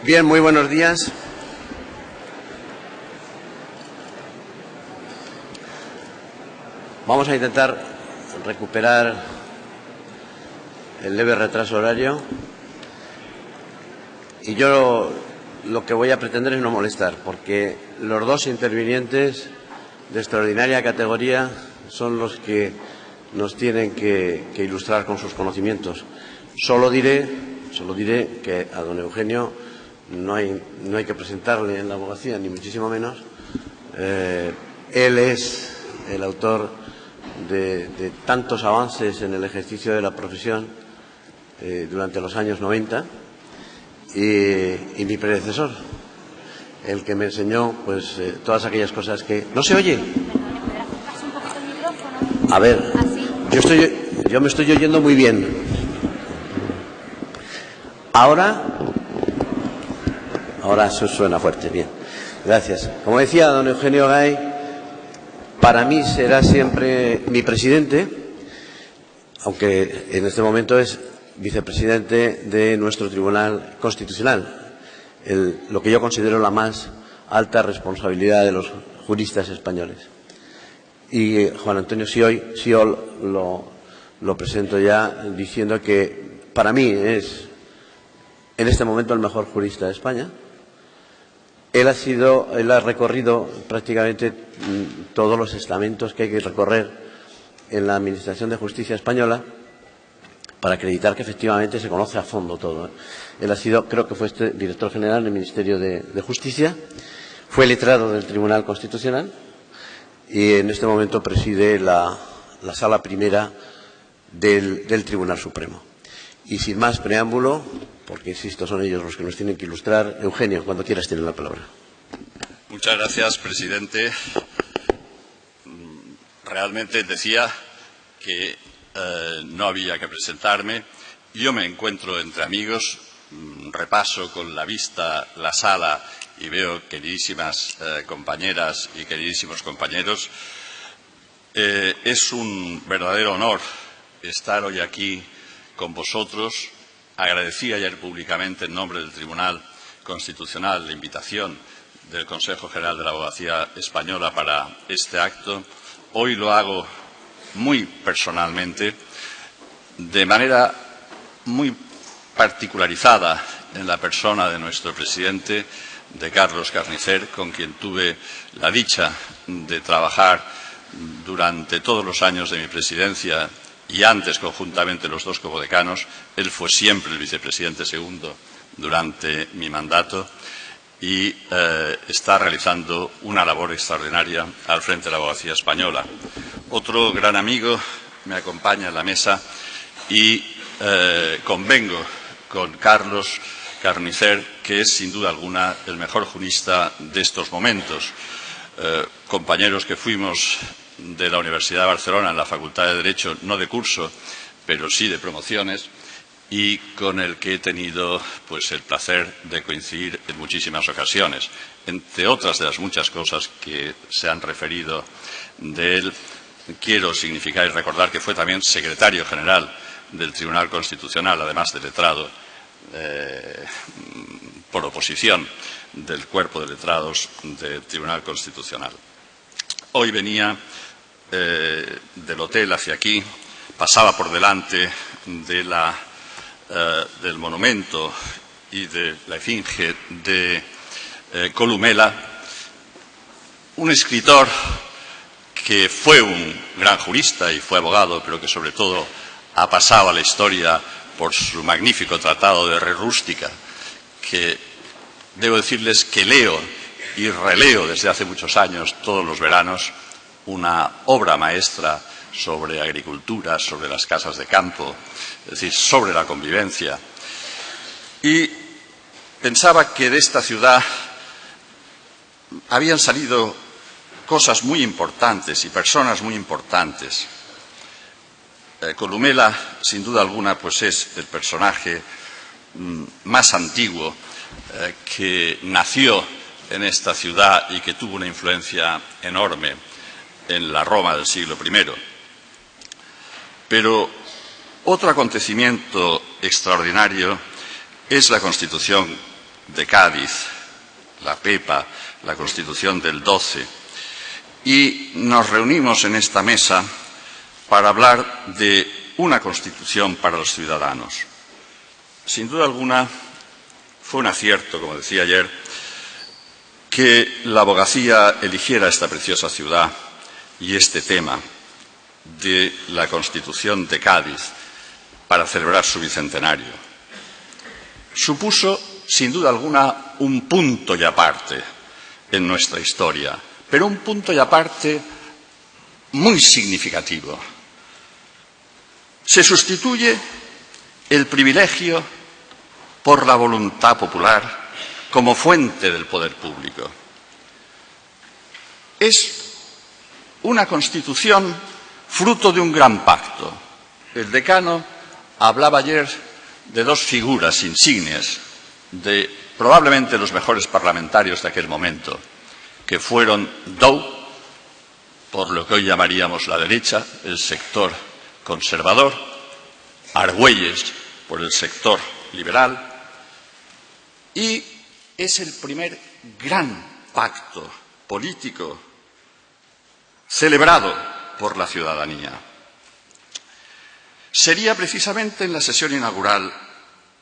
Bien, muy buenos días. Vamos a intentar recuperar el leve retraso horario y yo lo que voy a pretender es no molestar, porque los dos intervinientes de extraordinaria categoría son los que nos tienen que ilustrar con sus conocimientos. Solo diré que a don Eugenio no hay que presentarle en la abogacía, ni muchísimo menos. Él es el autor de tantos avances en el ejercicio de la profesión durante los años 90 y mi predecesor, el que me enseñó pues todas aquellas cosas que... ¿No se oye? A ver, yo me estoy oyendo muy bien. Ahora eso suena fuerte, bien. Gracias. Como decía don Eugenio Gay, para mí será siempre mi presidente, aunque en este momento es vicepresidente de nuestro Tribunal Constitucional, lo que yo considero la más alta responsabilidad de los juristas españoles. Y Juan Antonio Sion lo presento ya diciendo que para mí es en este momento el mejor jurista de España. Él ha recorrido prácticamente todos los estamentos que hay que recorrer en la Administración de Justicia española para acreditar que efectivamente se conoce a fondo todo. Él ha sido, creo que fue director general del Ministerio de Justicia, fue letrado del Tribunal Constitucional y en este momento preside la Sala Primera del Tribunal Supremo. Y sin más preámbulo, porque insisto, son ellos los que nos tienen que ilustrar. Eugenio, cuando quieras tienes la palabra. Muchas gracias, presidente. Realmente decía que no había que presentarme. Yo me encuentro entre amigos, repaso con la vista la sala y veo queridísimas compañeras y queridísimos compañeros. Es un verdadero honor estar hoy aquí con vosotros. Agradecí ayer públicamente en nombre del Tribunal Constitucional la invitación del Consejo General de la Abogacía Española para este acto. Hoy lo hago muy personalmente, de manera muy particularizada en la persona de nuestro presidente, de Carlos Carnicer, con quien tuve la dicha de trabajar durante todos los años de mi presidencia y antes conjuntamente los dos codecanos. Él fue siempre el vicepresidente segundo durante mi mandato y está realizando una labor extraordinaria al frente de la abogacía española. Otro gran amigo me acompaña en la mesa y convengo con Carlos Carnicer, que es sin duda alguna el mejor jurista de estos momentos. Compañeros que fuimos de la Universidad de Barcelona en la Facultad de Derecho, no de curso, pero sí de promociones, y con el que he tenido pues el placer de coincidir en muchísimas ocasiones. Entre otras de las muchas cosas que se han referido de él, quiero significar y recordar que fue también secretario general del Tribunal Constitucional, además de letrado por oposición del cuerpo de letrados del Tribunal Constitucional. Hoy venía del hotel hacia aquí, pasaba por delante de del monumento y de la esfinge de Columela, un escritor que fue un gran jurista y fue abogado, pero que sobre todo ha pasado a la historia por su magnífico tratado de Re Rústica, que debo decirles que leo y releo desde hace muchos años, todos los veranos, una obra maestra sobre agricultura, sobre las casas de campo, es decir, sobre la convivencia. Y pensaba que de esta ciudad habían salido cosas muy importantes y personas muy importantes. Columela, sin duda alguna, pues es el personaje más antiguo que nació en esta ciudad y que tuvo una influencia enorme en la Roma del siglo I. Pero otro acontecimiento extraordinario es la Constitución de Cádiz, la PEPA, la Constitución del 12, y nos reunimos en esta mesa para hablar de una Constitución para los ciudadanos. Sin duda alguna, fue un acierto, como decía ayer, que la abogacía eligiera esta preciosa ciudad y este tema de la Constitución de Cádiz para celebrar su bicentenario. Supuso, sin duda alguna, un punto y aparte en nuestra historia, pero un punto y aparte muy significativo. Se sustituye el privilegio por la voluntad popular como fuente del poder público. Es una Constitución fruto de un gran pacto. El decano hablaba ayer de dos figuras insignes de probablemente los mejores parlamentarios de aquel momento, que fueron Dow, por lo que hoy llamaríamos la derecha, el sector conservador, Argüelles, por el sector liberal, y es el primer gran pacto político celebrado por la ciudadanía. Sería precisamente en la sesión inaugural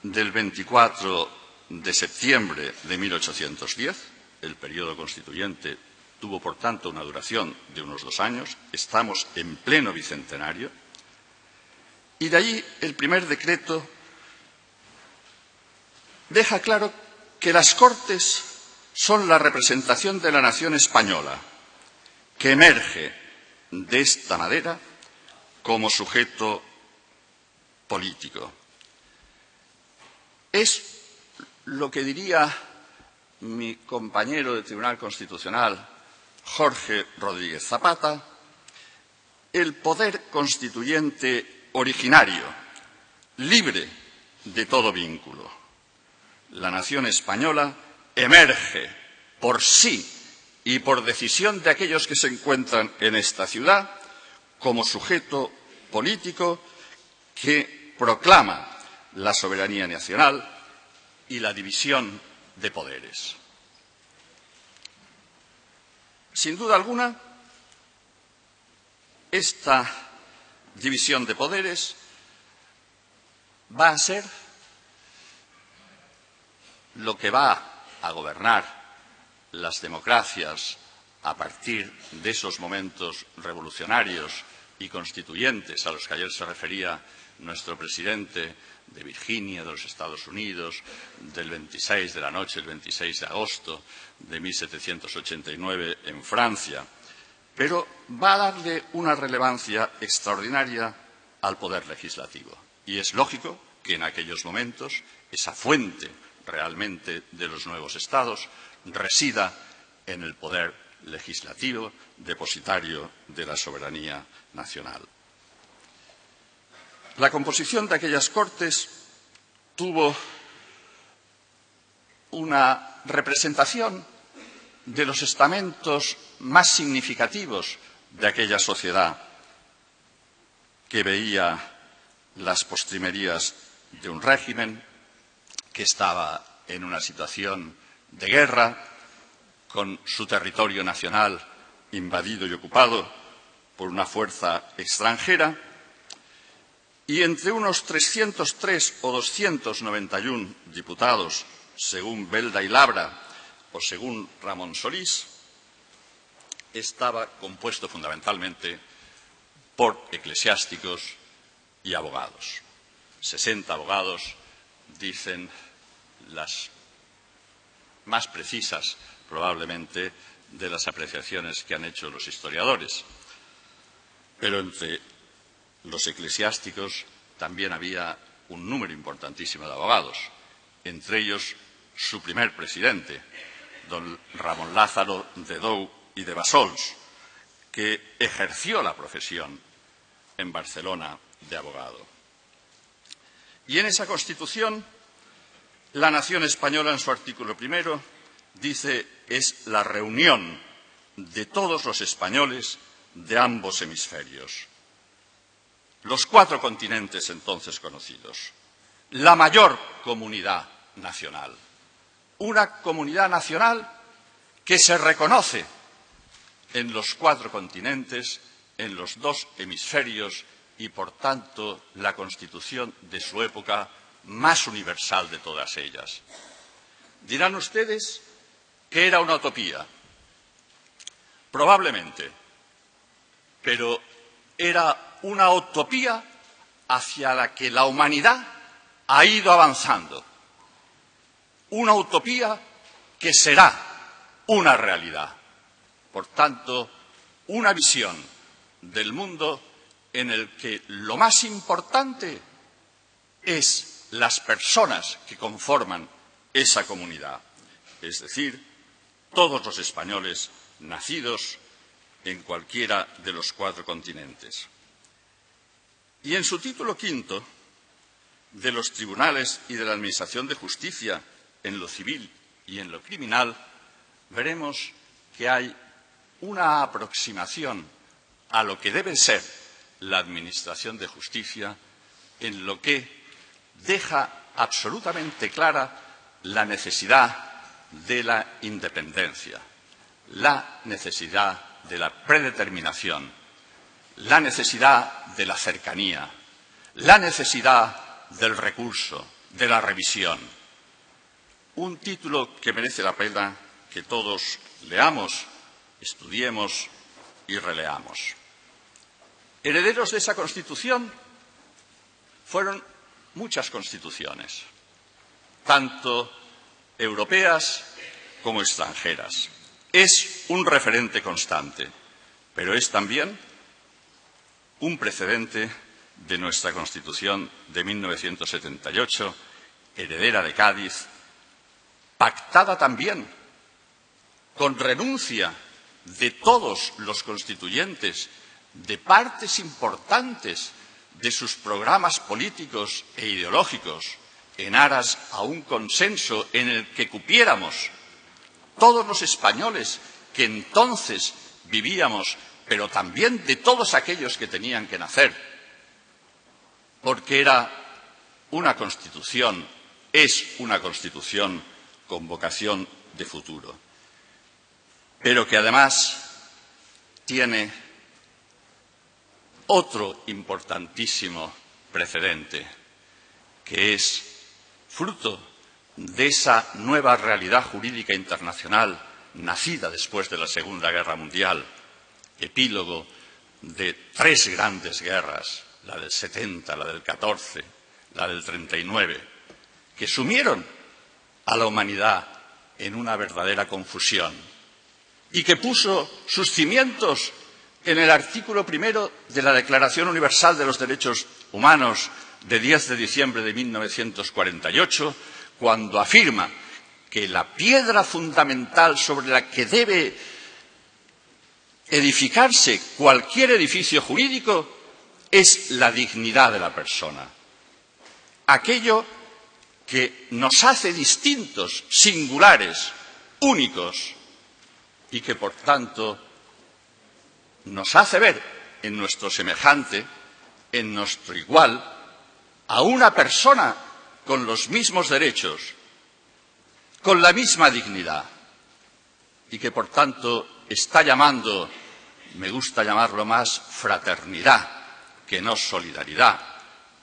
del 24 de septiembre de 1810, el periodo constituyente tuvo, por tanto, una duración de unos 2 años, estamos en pleno bicentenario, y de allí el primer decreto deja claro que las Cortes son la representación de la nación española, que emerge de esta manera como sujeto político. Es lo que diría mi compañero de Tribunal Constitucional, Jorge Rodríguez Zapata, el poder constituyente originario, libre de todo vínculo. La nación española emerge por sí y por decisión de aquellos que se encuentran en esta ciudad como sujeto político que proclama la soberanía nacional y la división de poderes. Sin duda alguna, esta división de poderes va a ser lo que va a gobernar las democracias a partir de esos momentos revolucionarios y constituyentes a los que ayer se refería nuestro presidente de Virginia, de los Estados Unidos, del 26 de la noche, el 26 de agosto de 1789 en Francia, pero va a darle una relevancia extraordinaria al poder legislativo. Y es lógico que en aquellos momentos esa fuente realmente de los nuevos estados resida en el poder legislativo, depositario de la soberanía nacional. La composición de aquellas Cortes tuvo una representación de los estamentos más significativos de aquella sociedad que veía las postrimerías de un régimen que estaba en una situación de guerra, con su territorio nacional invadido y ocupado por una fuerza extranjera, y entre unos 303 o 291 diputados, según Belda y Labra o según Ramón Solís, estaba compuesto fundamentalmente por eclesiásticos y abogados. 60 abogados, dicen las más precisas, probablemente, de las apreciaciones que han hecho los historiadores. Pero entre los eclesiásticos también había un número importantísimo de abogados, entre ellos su primer presidente, don Ramón Lázaro de Dou y de Bassols, que ejerció la profesión en Barcelona de abogado. Y en esa Constitución, la nación española, en su artículo primero, dice es la reunión de todos los españoles de ambos hemisferios. Los 4 continentes entonces conocidos, la mayor comunidad nacional, una comunidad nacional que se reconoce en los 4 continentes, en los 2 hemisferios y, por tanto, la Constitución de su época más universal de todas ellas. Dirán ustedes que era una utopía. Probablemente, pero era una utopía hacia la que la humanidad ha ido avanzando. Una utopía que será una realidad. Por tanto, una visión del mundo en el que lo más importante es las personas que conforman esa comunidad, es decir, todos los españoles nacidos en cualquiera de los 4 continentes. Y en su título 5, de los tribunales y de la Administración de Justicia en lo civil y en lo criminal, veremos que hay una aproximación a lo que debe ser la Administración de Justicia, en lo que deja absolutamente clara la necesidad de la independencia, la necesidad de la predeterminación, la necesidad de la cercanía, la necesidad del recurso, de la revisión. Un título que merece la pena que todos leamos, estudiemos y releamos. Herederos de esa Constitución fueron muchas constituciones, tanto europeas como extranjeras. Es un referente constante, pero es también un precedente de nuestra Constitución de 1978, heredera de Cádiz, pactada también con renuncia de todos los constituyentes, de partes importantes de sus programas políticos e ideológicos, en aras a un consenso en el que cupiéramos todos los españoles que entonces vivíamos, pero también de todos aquellos que tenían que nacer, porque era una Constitución, es una Constitución con vocación de futuro, pero que además tiene otro importantísimo precedente, que es fruto de esa nueva realidad jurídica internacional nacida después de la Segunda Guerra Mundial, epílogo de 3 grandes guerras, la del 70, la del 14, la del 39, que sumieron a la humanidad en una verdadera confusión y que puso sus cimientos en el artículo 1 de la Declaración Universal de los Derechos Humanos de 10 de diciembre de 1948, cuando afirma que la piedra fundamental sobre la que debe edificarse cualquier edificio jurídico es la dignidad de la persona. Aquello que nos hace distintos, singulares, únicos, y que, por tanto, nos hace ver en nuestro semejante, en nuestro igual, a una persona con los mismos derechos, con la misma dignidad, y que, por tanto, está llamando, me gusta llamarlo más, fraternidad, que no solidaridad,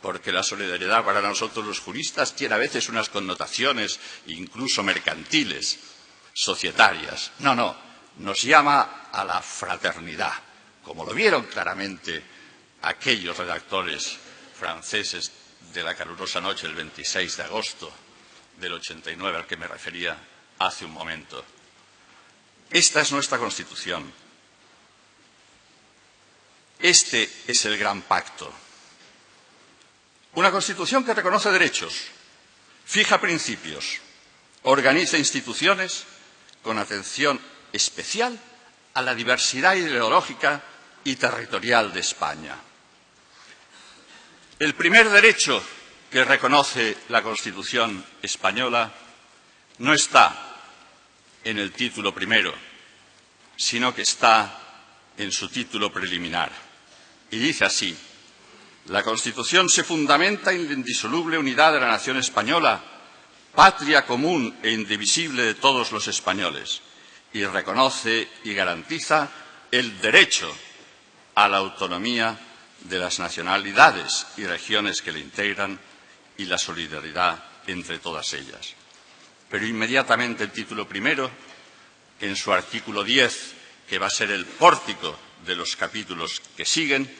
porque la solidaridad para nosotros los juristas tiene a veces unas connotaciones incluso mercantiles, societarias. No, nos llama a la fraternidad, como lo vieron claramente aquellos redactores franceses de la calurosa noche del 26 de agosto del 89 al que me refería hace un momento. Esta es nuestra Constitución. Este es el gran pacto. Una Constitución que reconoce derechos, fija principios, organiza instituciones con atención especial a la diversidad ideológica y territorial de España. El primer derecho que reconoce la Constitución española no está en el título primero, sino que está en su título preliminar. Y dice así: la Constitución se fundamenta en la indisoluble unidad de la nación española, patria común e indivisible de todos los españoles, y reconoce y garantiza el derecho a la autonomía de las nacionalidades y regiones que le integran y la solidaridad entre todas ellas. Pero inmediatamente el título primero, en su artículo 10, que va a ser el pórtico de los capítulos que siguen,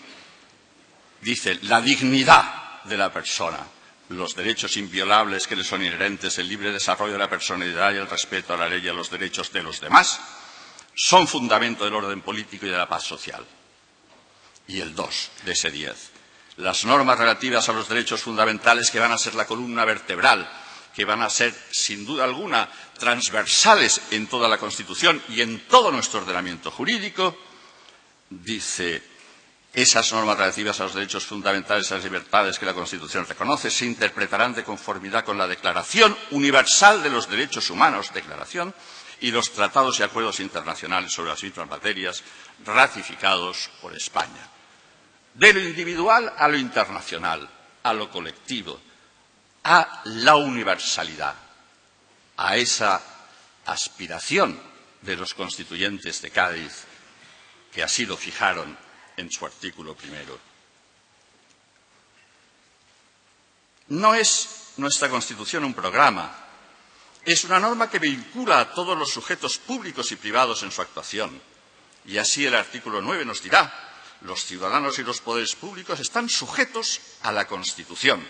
dice la dignidad de la persona, los derechos inviolables que le son inherentes, el libre desarrollo de la personalidad y el respeto a la ley y a los derechos de los demás, son fundamento del orden político y de la paz social. Y el 2 de ese 10, las normas relativas a los derechos fundamentales que van a ser la columna vertebral, que van a ser, sin duda alguna, transversales en toda la Constitución y en todo nuestro ordenamiento jurídico, dice, esas normas relativas a los derechos fundamentales y a las libertades que la Constitución reconoce se interpretarán de conformidad con la Declaración Universal de los Derechos Humanos, declaración, y los tratados y acuerdos internacionales sobre las mismas materias ratificados por España. De lo individual a lo internacional, a lo colectivo, a la universalidad, a esa aspiración de los constituyentes de Cádiz, que así lo fijaron en su artículo primero. No es nuestra Constitución un programa, es una norma que vincula a todos los sujetos públicos y privados en su actuación. Y así el artículo 9 nos dirá, los ciudadanos y los poderes públicos están sujetos a la Constitución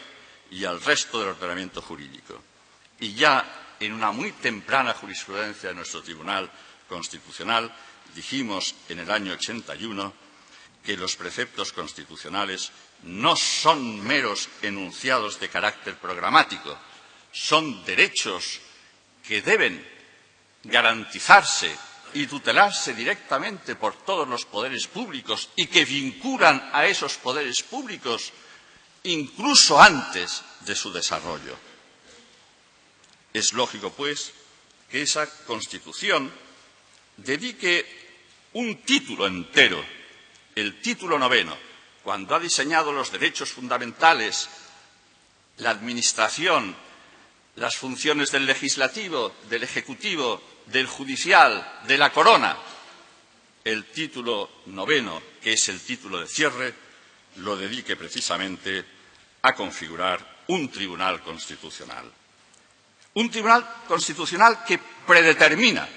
y al resto del ordenamiento jurídico. Y ya en una muy temprana jurisprudencia de nuestro Tribunal Constitucional dijimos en el año 81 que los preceptos constitucionales no son meros enunciados de carácter programático, son derechos que deben garantizarse y tutelarse directamente por todos los poderes públicos y que vinculan a esos poderes públicos incluso antes de su desarrollo. Es lógico, pues, que esa Constitución dedique un título entero, el título 9, cuando ha diseñado los derechos fundamentales, la administración, las funciones del legislativo, del ejecutivo, del judicial, de la corona. El título 9, que es el título de cierre, lo dedique precisamente a configurar un tribunal constitucional. Un tribunal constitucional que predetermina,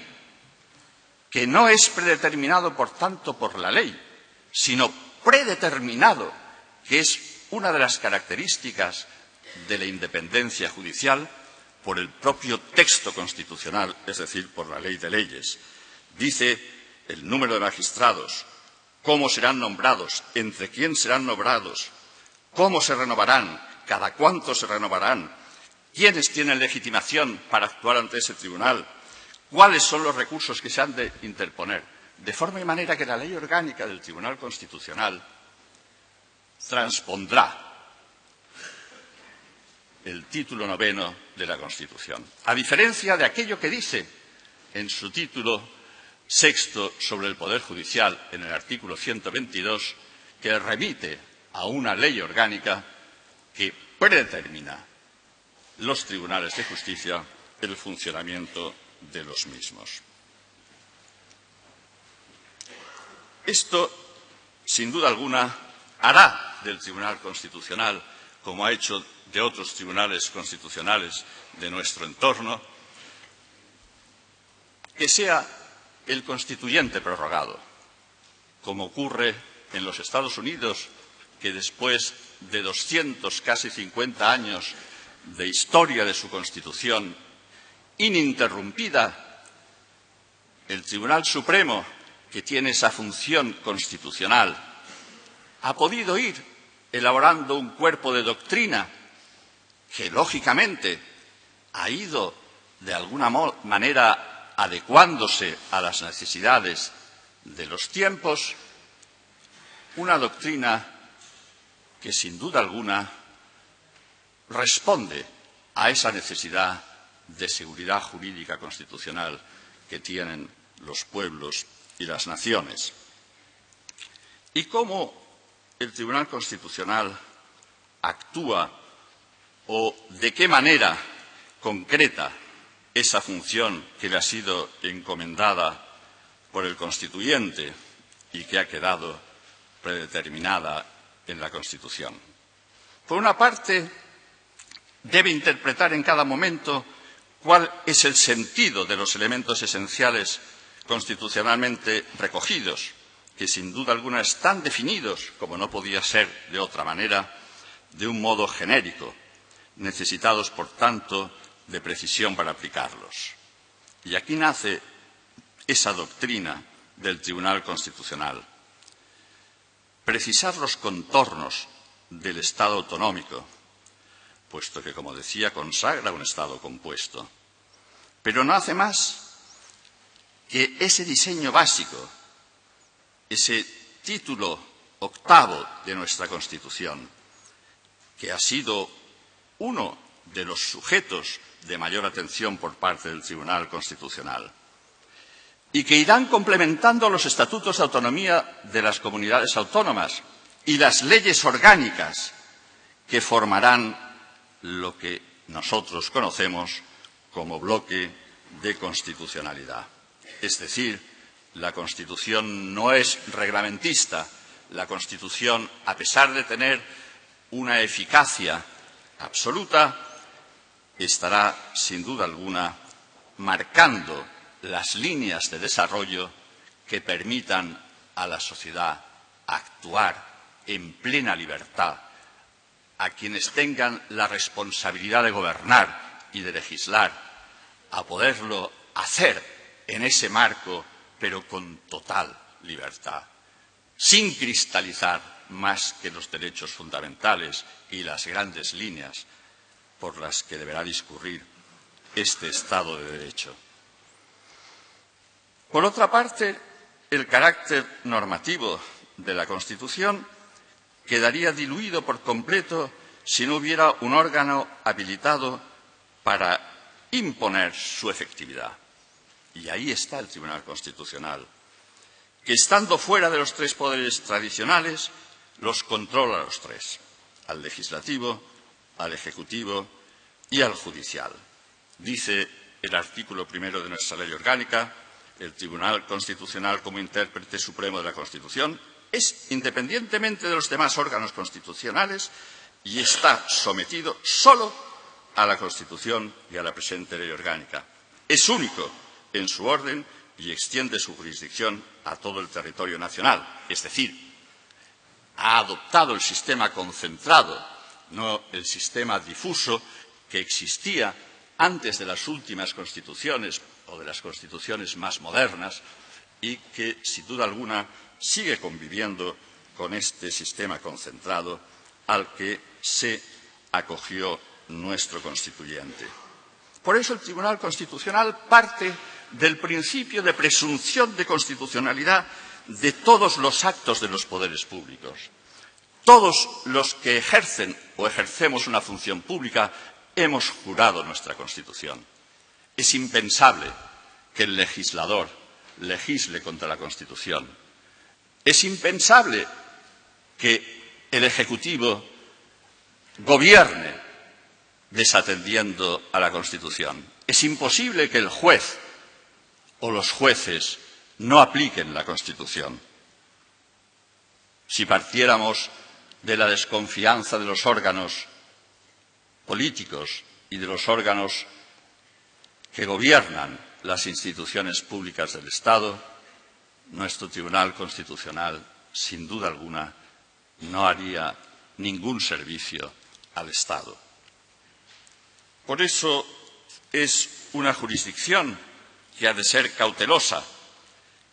que no es predeterminado, por tanto, por la ley, sino predeterminado, que es una de las características de la independencia judicial, por el propio texto constitucional, es decir, por la ley de leyes. Dice el número de magistrados, cómo serán nombrados, entre quién serán nombrados, cómo se renovarán, cada cuánto se renovarán, quiénes tienen legitimación para actuar ante ese tribunal, cuáles son los recursos que se han de interponer, de forma y manera que la ley orgánica del Tribunal Constitucional transpondrá el título 9 de la Constitución, a diferencia de aquello que dice en su título 6 sobre el Poder Judicial, en el artículo 122, que remite a una ley orgánica que predetermina los tribunales de justicia, el funcionamiento de los mismos. Esto, sin duda alguna, hará del Tribunal Constitucional, como ha hecho de otros tribunales constitucionales de nuestro entorno, que sea el constituyente prorrogado, como ocurre en los Estados Unidos, que después de 200, casi 50 años de historia de su Constitución ininterrumpida, el Tribunal Supremo, que tiene esa función constitucional, ha podido ir elaborando un cuerpo de doctrina que, lógicamente, ha ido de alguna manera adecuándose a las necesidades de los tiempos, una doctrina que, sin duda alguna, responde a esa necesidad de seguridad jurídica constitucional que tienen los pueblos y las naciones. Y cómo el Tribunal Constitucional actúa o de qué manera concreta esa función que le ha sido encomendada por el Constituyente y que ha quedado predeterminada en la Constitución. Por una parte, debe interpretar en cada momento cuál es el sentido de los elementos esenciales constitucionalmente recogidos, que sin duda alguna están definidos, como no podía ser de otra manera, de un modo genérico, necesitados, por tanto, de precisión para aplicarlos. Y aquí nace esa doctrina del Tribunal Constitucional. Precisar los contornos del Estado autonómico, puesto que, como decía, consagra un Estado compuesto. Pero no hace más que ese diseño básico, ese título octavo de nuestra Constitución, que ha sido uno de los sujetos de mayor atención por parte del Tribunal Constitucional, y que irán complementando los estatutos de autonomía de las comunidades autónomas y las leyes orgánicas que formarán lo que nosotros conocemos como bloque de constitucionalidad. Es decir, la Constitución no es reglamentista. La Constitución, a pesar de tener una eficacia absoluta, estará, sin duda alguna, marcando las líneas de desarrollo que permitan a la sociedad actuar en plena libertad, a quienes tengan la responsabilidad de gobernar y de legislar, a poderlo hacer en ese marco, pero con total libertad, sin cristalizar más que los derechos fundamentales y las grandes líneas por las que deberá discurrir este Estado de Derecho. Por otra parte, el carácter normativo de la Constitución quedaría diluido por completo si no hubiera un órgano habilitado para imponer su efectividad. Y ahí está el Tribunal Constitucional, que estando fuera de los tres poderes tradicionales, los controla a los tres: al legislativo, al ejecutivo y al judicial. Dice el artículo 1 de nuestra Ley Orgánica: el Tribunal Constitucional, como intérprete supremo de la Constitución, es independientemente de los demás órganos constitucionales y está sometido solo a la Constitución y a la presente Ley Orgánica. Es único en su orden y extiende su jurisdicción a todo el territorio nacional. Es decir, ha adoptado el sistema concentrado, no el sistema difuso que existía antes de las últimas constituciones o de las constituciones más modernas y que, sin duda alguna, sigue conviviendo con este sistema concentrado al que se acogió nuestro constituyente. Por eso el Tribunal Constitucional parte del principio de presunción de constitucionalidad de todos los actos de los poderes públicos. Todos los que ejercen o ejercemos una función pública hemos jurado nuestra Constitución. Es impensable que el legislador legisle contra la Constitución. Es impensable que el Ejecutivo gobierne desatendiendo a la Constitución. Es imposible que el juez o los jueces no apliquen la Constitución. Si partiéramos de la desconfianza de los órganos políticos y de los órganos que gobiernan las instituciones públicas del Estado, nuestro Tribunal Constitucional, sin duda alguna, no haría ningún servicio al Estado. Por eso es una jurisdicción que ha de ser cautelosa,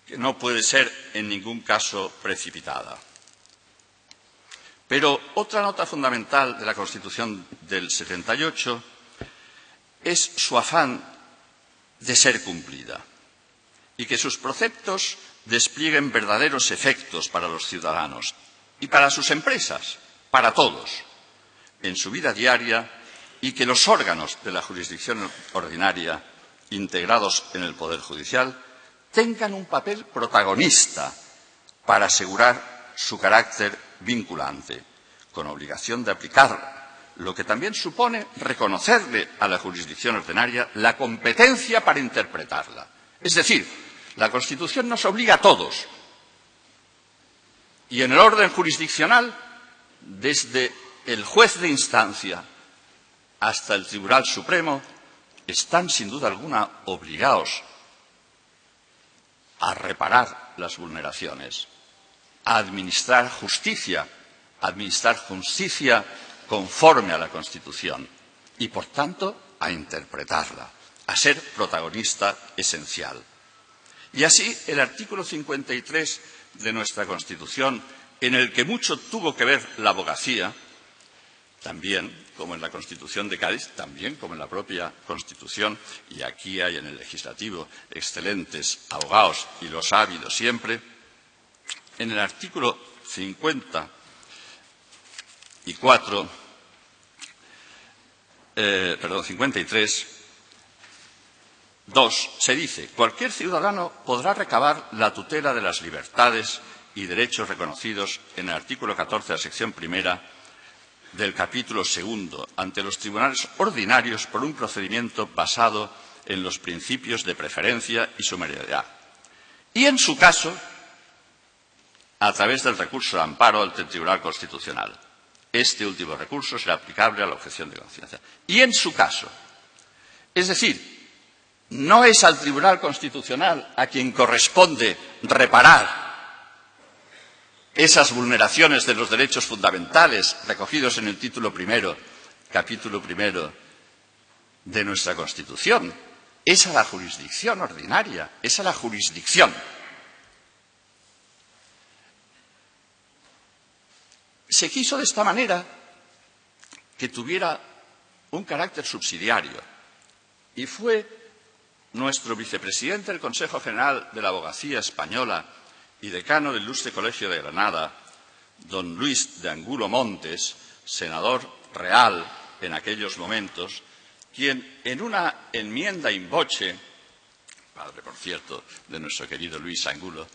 que no puede ser en ningún caso precipitada. Pero otra nota fundamental de la Constitución del 78 es su afán de ser cumplida y que sus preceptos desplieguen verdaderos efectos para los ciudadanos y para sus empresas, para todos, en su vida diaria, y que los órganos de la jurisdicción ordinaria, integrados en el Poder Judicial, tengan un papel protagonista para asegurar su carácter vinculante, con obligación de aplicar lo que también supone reconocerle a la jurisdicción ordinaria la competencia para interpretarla. Es decir, la Constitución nos obliga a todos. Y en el orden jurisdiccional, desde el juez de instancia hasta el Tribunal Supremo, están sin duda alguna obligados a reparar las vulneraciones, a administrar justicia conforme a la Constitución y, por tanto, a interpretarla, a ser protagonista esencial. Y así, el artículo 53 de nuestra Constitución, en el que mucho tuvo que ver la abogacía, también como en la Constitución de Cádiz, también como en la propia Constitución, y aquí hay en el legislativo excelentes abogados y los ha habido siempre, en el artículo 53, 2, se dice: cualquier ciudadano podrá recabar la tutela de las libertades y derechos reconocidos en el artículo 14 de la sección primera del capítulo segundo ante los tribunales ordinarios por un procedimiento basado en los principios de preferencia y sumariedad. Y, en su caso, a través del recurso de amparo ante el Tribunal Constitucional. Este último recurso será aplicable a la objeción de conciencia. Y, en su caso, es decir, no es al Tribunal Constitucional a quien corresponde reparar esas vulneraciones de los derechos fundamentales recogidos en el título primero, capítulo primero de nuestra Constitución. Es a la jurisdicción ordinaria, es a la jurisdicción. Se quiso de esta manera que tuviera un carácter subsidiario y fue nuestro vicepresidente del Consejo General de la Abogacía Española y decano del Ilustre Colegio de Granada, don Luis de Angulo Montes, senador real en aquellos momentos, quien en una enmienda in voce, padre, por cierto, de nuestro querido Luis Angulo,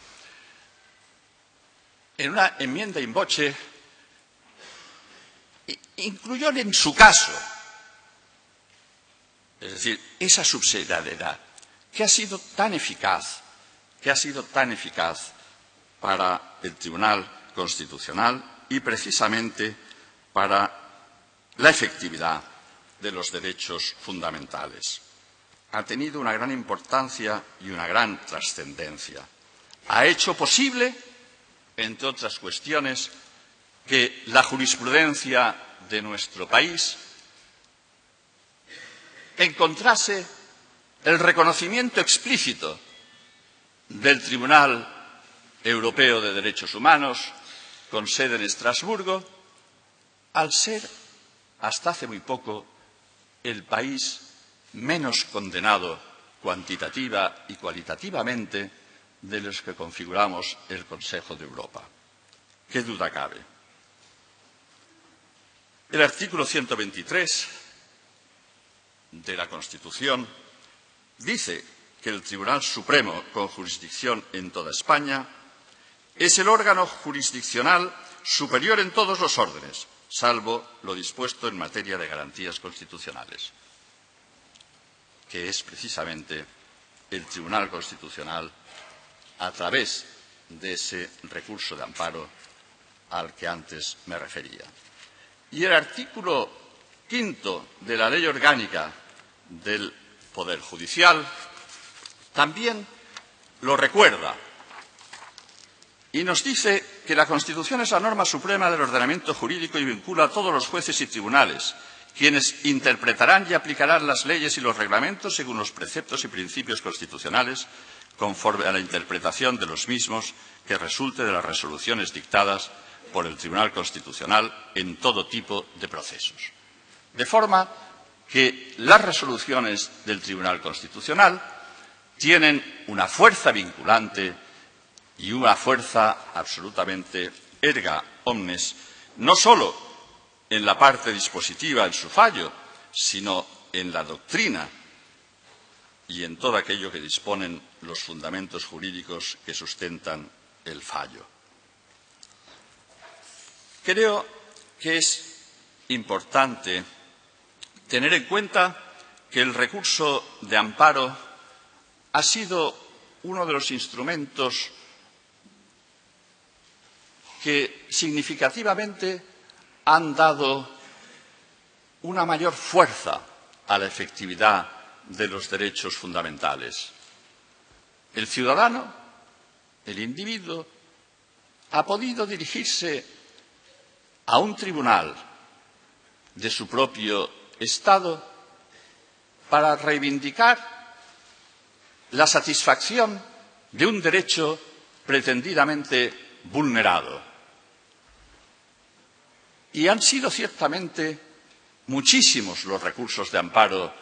en una enmienda in voce incluyó en su caso, es decir, esa subsidiariedad que ha sido tan eficaz, para el Tribunal Constitucional y precisamente para la efectividad de los derechos fundamentales. Ha tenido una gran importancia y una gran trascendencia. Ha hecho posible, entre otras cuestiones, que la jurisprudencia de nuestro país encontrase el reconocimiento explícito del Tribunal Europeo de Derechos Humanos, con sede en Estrasburgo, al ser, hasta hace muy poco, el país menos condenado cuantitativa y cualitativamente de los que configuramos el Consejo de Europa. ¿Qué duda cabe? El artículo 123 de la Constitución dice que el Tribunal Supremo, con jurisdicción en toda España, es el órgano jurisdiccional superior en todos los órdenes, salvo lo dispuesto en materia de garantías constitucionales, que es precisamente el Tribunal Constitucional a través de ese recurso de amparo al que antes me refería. Y el artículo 5 de la Ley Orgánica del Poder Judicial también lo recuerda y nos dice que la Constitución es la norma suprema del ordenamiento jurídico y vincula a todos los jueces y tribunales, quienes interpretarán y aplicarán las leyes y los reglamentos según los preceptos y principios constitucionales, conforme a la interpretación de los mismos que resulte de las resoluciones dictadas por el Tribunal Constitucional en todo tipo de procesos. De forma que las resoluciones del Tribunal Constitucional tienen una fuerza vinculante y una fuerza absolutamente erga omnes, no solo en la parte dispositiva, en su fallo, sino en la doctrina y en todo aquello que disponen los fundamentos jurídicos que sustentan el fallo. Creo que es importante tener en cuenta que el recurso de amparo ha sido uno de los instrumentos que significativamente han dado una mayor fuerza a la efectividad de los derechos fundamentales. El ciudadano, el individuo, ha podido dirigirse a un tribunal de su propio Estado para reivindicar la satisfacción de un derecho pretendidamente vulnerado. Y han sido ciertamente muchísimos los recursos de amparo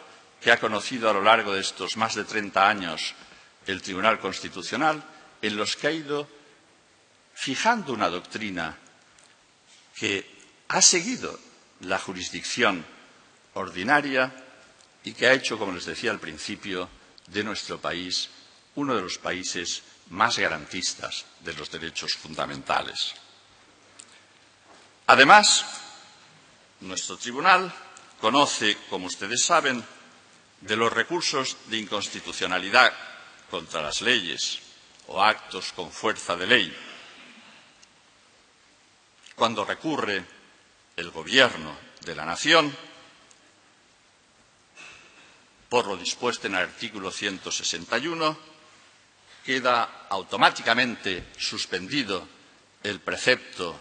que ha conocido a lo largo de estos más de 30 años el Tribunal Constitucional, en los que ha ido fijando una doctrina que ha seguido la jurisdicción ordinaria y que ha hecho, como les decía al principio, de nuestro país uno de los países más garantistas de los derechos fundamentales. Además, nuestro tribunal conoce, como ustedes saben, de los recursos de inconstitucionalidad contra las leyes o actos con fuerza de ley. Cuando recurre el Gobierno de la Nación, por lo dispuesto en el artículo 161, queda automáticamente suspendido el precepto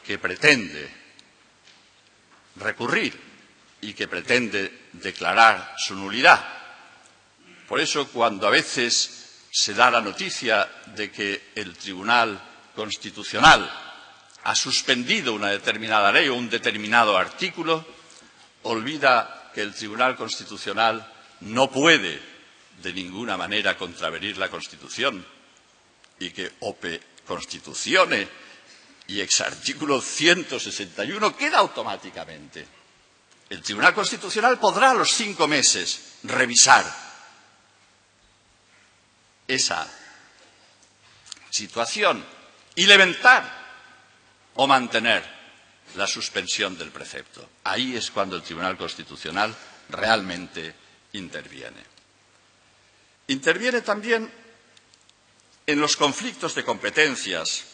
que pretende recurrir y que pretende declarar su nulidad. Por eso, cuando a veces se da la noticia de que el Tribunal Constitucional ha suspendido una determinada ley o un determinado artículo, olvida que el Tribunal Constitucional no puede de ninguna manera contravenir la Constitución y que ope Constituzione y ex artículo 161 queda automáticamente. El Tribunal Constitucional podrá a los 5 meses revisar esa situación y levantar o mantener la suspensión del precepto. Ahí es cuando el Tribunal Constitucional realmente interviene. Interviene también en los conflictos de competencias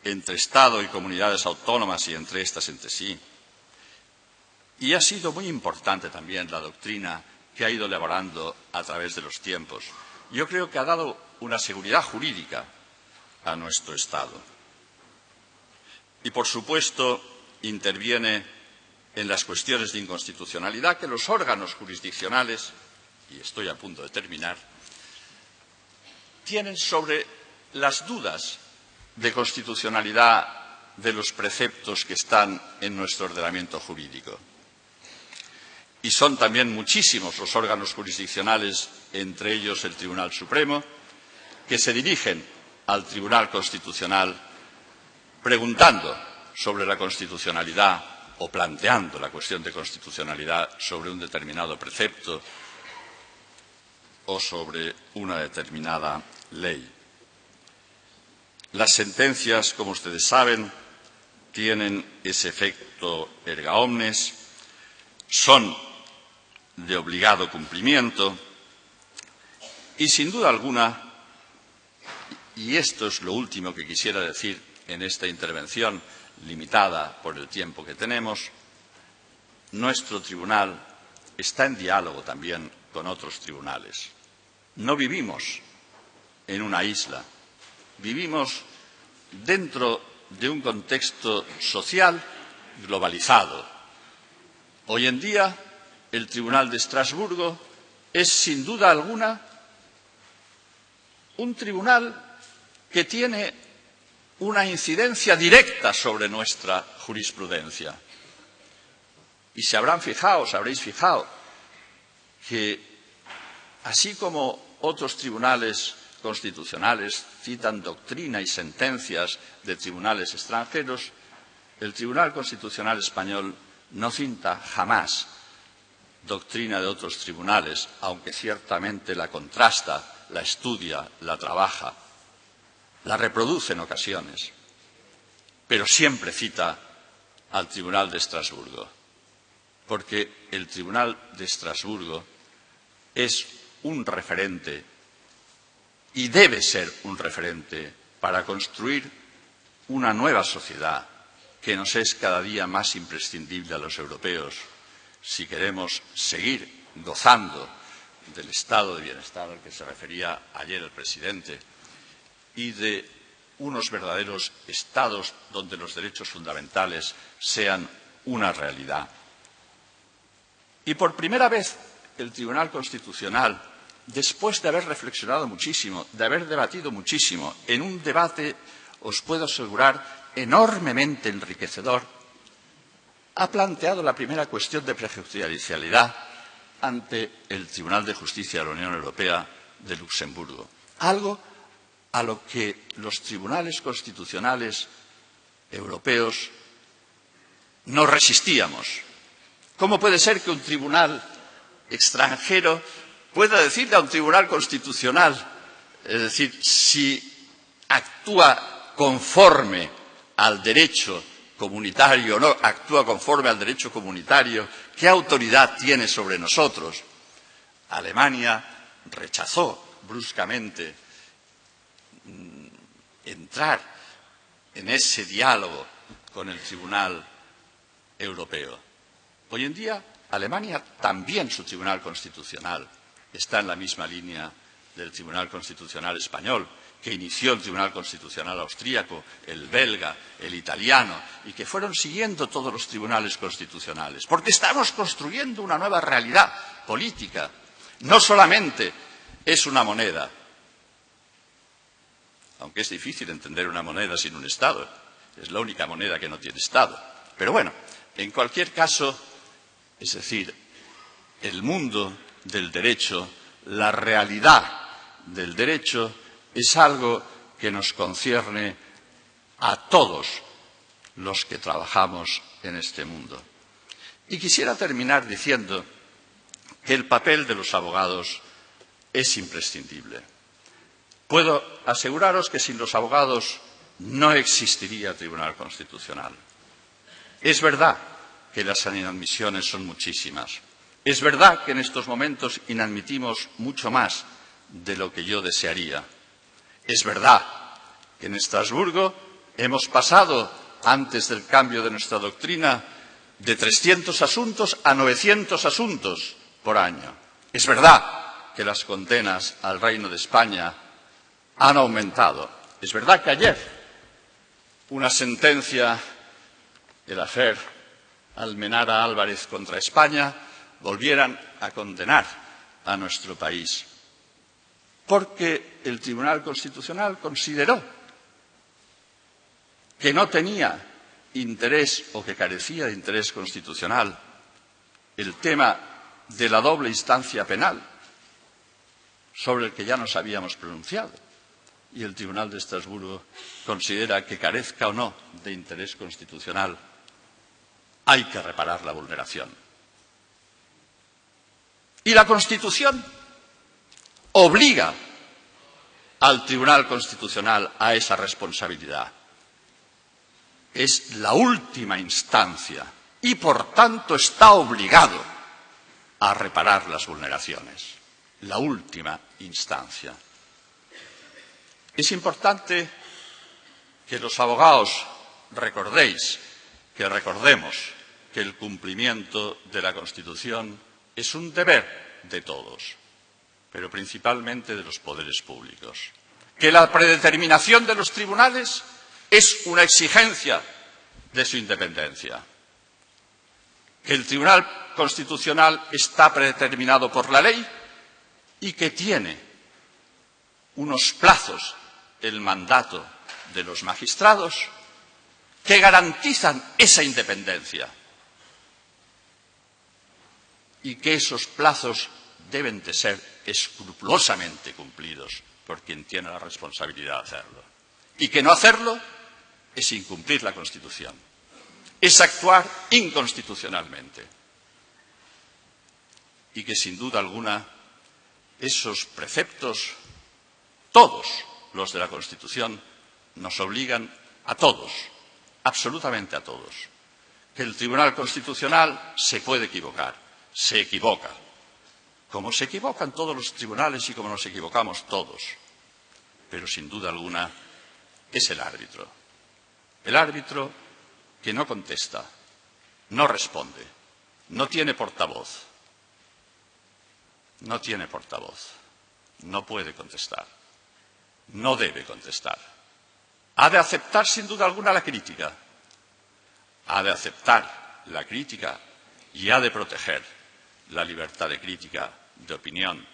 entre Estado y comunidades autónomas y entre estas entre sí. Y ha sido muy importante también la doctrina que ha ido elaborando a través de los tiempos. Yo creo que ha dado una seguridad jurídica a nuestro Estado. Y, por supuesto, interviene en las cuestiones de inconstitucionalidad que los órganos jurisdiccionales, y estoy a punto de terminar, tienen sobre las dudas de constitucionalidad de los preceptos que están en nuestro ordenamiento jurídico. Y son también muchísimos los órganos jurisdiccionales, entre ellos el Tribunal Supremo, que se dirigen al Tribunal Constitucional preguntando sobre la constitucionalidad o planteando la cuestión de constitucionalidad sobre un determinado precepto o sobre una determinada ley. Las sentencias, como ustedes saben, tienen ese efecto erga omnes, son de obligado cumplimiento y, sin duda alguna, y esto es lo último que quisiera decir en esta intervención limitada por el tiempo que tenemos, nuestro tribunal está en diálogo también con otros tribunales. No vivimos en una isla, vivimos dentro de un contexto social globalizado. Hoy en día, el Tribunal de Estrasburgo es, sin duda alguna, un tribunal que tiene una incidencia directa sobre nuestra jurisprudencia. Y se habréis fijado, que así como otros tribunales constitucionales citan doctrina y sentencias de tribunales extranjeros, el Tribunal Constitucional español no cita jamás doctrina de otros tribunales, aunque ciertamente la contrasta, la estudia, la trabaja, la reproduce en ocasiones, pero siempre cita al Tribunal de Estrasburgo, porque el Tribunal de Estrasburgo es un referente y debe ser un referente para construir una nueva sociedad que nos es cada día más imprescindible a los europeos si queremos seguir gozando del estado de bienestar al que se refería ayer el presidente y de unos verdaderos estados donde los derechos fundamentales sean una realidad. Y por primera vez el Tribunal Constitucional, después de haber reflexionado muchísimo, de haber debatido muchísimo, en un debate, os puedo asegurar, enormemente enriquecedor, ha planteado la primera cuestión de prejudicialidad ante el Tribunal de Justicia de la Unión Europea de Luxemburgo. Algo a lo que los tribunales constitucionales europeos no resistíamos. ¿Cómo puede ser que un tribunal extranjero pueda decirle a un tribunal constitucional, es decir, si actúa conforme al derecho comunitario o no actúa conforme al derecho comunitario, qué autoridad tiene sobre nosotros? Alemania rechazó bruscamente entrar en ese diálogo con el Tribunal Europeo. Hoy en día, Alemania también, su Tribunal Constitucional, está en la misma línea del Tribunal Constitucional español, que inició el Tribunal Constitucional austríaco, el belga, el italiano, y que fueron siguiendo todos los tribunales constitucionales. Porque estamos construyendo una nueva realidad política. No solamente es una moneda, aunque es difícil entender una moneda sin un Estado. Es la única moneda que no tiene Estado. Pero bueno, en cualquier caso, es decir, el mundo del derecho, la realidad del derecho, es algo que nos concierne a todos los que trabajamos en este mundo. Y quisiera terminar diciendo que el papel de los abogados es imprescindible. Puedo aseguraros que sin los abogados no existiría el Tribunal Constitucional. Es verdad que las inadmisiones son muchísimas. Es verdad que en estos momentos inadmitimos mucho más de lo que yo desearía. Es verdad que en Estrasburgo hemos pasado, antes del cambio de nuestra doctrina, de 300 asuntos a 900 asuntos por año. Es verdad que las condenas al Reino de España han aumentado. Es verdad que ayer una sentencia, el affair Almenara Álvarez contra España, volvieran a condenar a nuestro país. Porque el Tribunal Constitucional consideró que no tenía interés o que carecía de interés constitucional el tema de la doble instancia penal, sobre el que ya nos habíamos pronunciado. Y el Tribunal de Estrasburgo considera que carezca o no de interés constitucional, hay que reparar la vulneración. Y la Constitución obliga al Tribunal Constitucional a esa responsabilidad. Es la última instancia y, por tanto, está obligado a reparar las vulneraciones. La última instancia. Es importante que los abogados recordemos que el cumplimiento de la Constitución es un deber de todos, pero principalmente de los poderes públicos. Que la predeterminación de los tribunales es una exigencia de su independencia. Que el Tribunal Constitucional está predeterminado por la ley y que tiene unos plazos, el mandato de los magistrados, que garantizan esa independencia y que esos plazos deben de ser escrupulosamente cumplidos por quien tiene la responsabilidad de hacerlo. Y que no hacerlo es incumplir la Constitución, es actuar inconstitucionalmente. Y que, sin duda alguna, esos preceptos, todos los de la Constitución, nos obligan a todos, absolutamente a todos, que el Tribunal Constitucional se puede equivocar, se equivoca, como se equivocan todos los tribunales y como nos equivocamos todos. Pero sin duda alguna es el árbitro. El árbitro que no contesta, no responde, no tiene portavoz. No tiene portavoz, no puede contestar, no debe contestar. Ha de aceptar sin duda alguna la crítica, ha de aceptar la crítica y ha de proteger la libertad de crítica, de opinión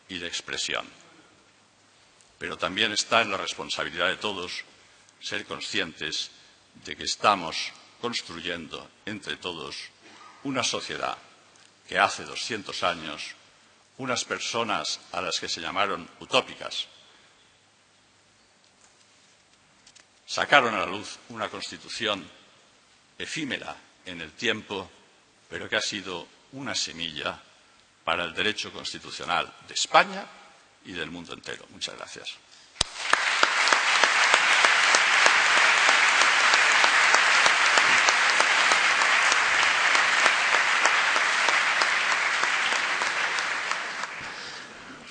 y de expresión. Pero también está en la responsabilidad de todos ser conscientes de que estamos construyendo entre todos una sociedad que hace 200 años unas personas a las que se llamaron utópicas sacaron a la luz una Constitución efímera en el tiempo, pero que ha sido una semilla para el derecho constitucional de España y del mundo entero. Muchas gracias.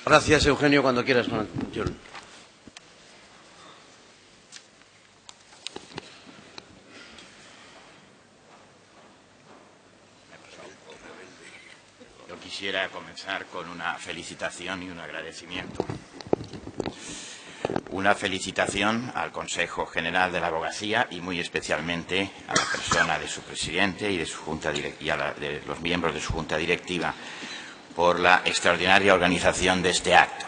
Gracias, Eugenio. Cuando quieras, John. Yo quisiera comenzar con una felicitación y un agradecimiento. Una felicitación al Consejo General de la Abogacía y muy especialmente a la persona de su presidente y de su junta de los miembros de su junta directiva por la extraordinaria organización de este acto.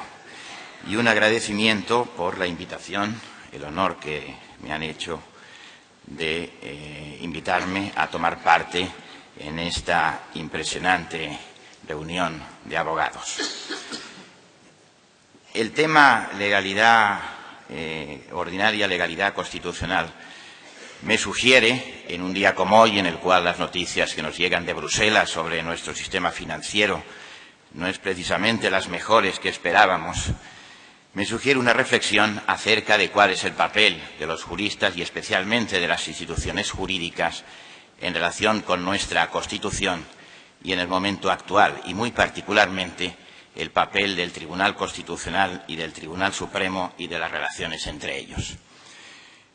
Y un agradecimiento por la invitación, el honor que me han hecho de invitarme a tomar parte en esta impresionante reunión de abogados. El tema legalidad ordinaria, legalidad constitucional, me sugiere, en un día como hoy, en el cual las noticias que nos llegan de Bruselas sobre nuestro sistema financiero no es precisamente las mejores que esperábamos, me sugiere una reflexión acerca de cuál es el papel de los juristas y especialmente de las instituciones jurídicas en relación con nuestra Constitución y en el momento actual, y muy particularmente el papel del Tribunal Constitucional y del Tribunal Supremo y de las relaciones entre ellos.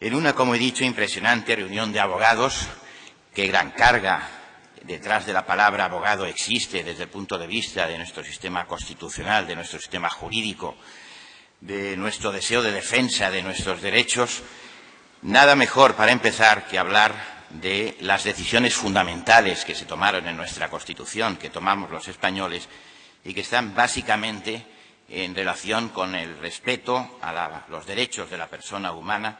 En una, como he dicho, impresionante reunión de abogados, qué gran carga detrás de la palabra abogado existe desde el punto de vista de nuestro sistema constitucional, de nuestro sistema jurídico, de nuestro deseo de defensa de nuestros derechos, nada mejor para empezar que hablar de las decisiones fundamentales que se tomaron en nuestra Constitución, que tomamos los españoles, y que están básicamente en relación con el respeto a los derechos de la persona humana,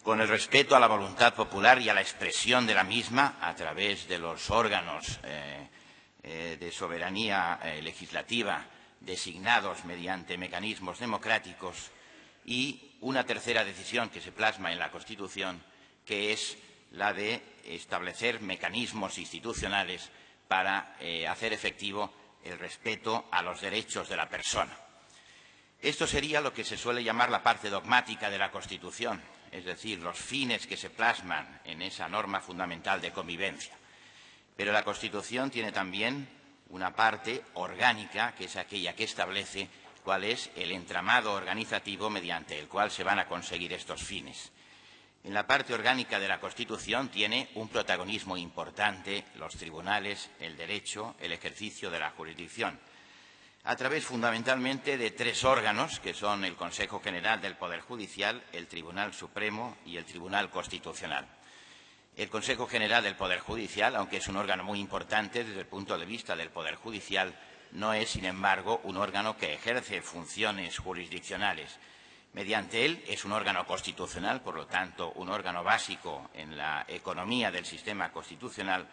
con el respeto a la voluntad popular y a la expresión de la misma a través de los órganos de soberanía legislativa designados mediante mecanismos democráticos, y una tercera decisión que se plasma en la Constitución, que es la de establecer mecanismos institucionales para hacer efectivo el respeto a los derechos de la persona. Esto sería lo que se suele llamar la parte dogmática de la Constitución, es decir, los fines que se plasman en esa norma fundamental de convivencia. Pero la Constitución tiene también una parte orgánica, que es aquella que establece cuál es el entramado organizativo mediante el cual se van a conseguir estos fines. En la parte orgánica de la Constitución tiene un protagonismo importante los tribunales, el derecho, el ejercicio de la jurisdicción, a través fundamentalmente de tres órganos, que son el Consejo General del Poder Judicial, el Tribunal Supremo y el Tribunal Constitucional. El Consejo General del Poder Judicial, aunque es un órgano muy importante desde el punto de vista del Poder Judicial, no es, sin embargo, un órgano que ejerce funciones jurisdiccionales. Mediante él es un órgano constitucional, por lo tanto, un órgano básico en la economía del sistema constitucional.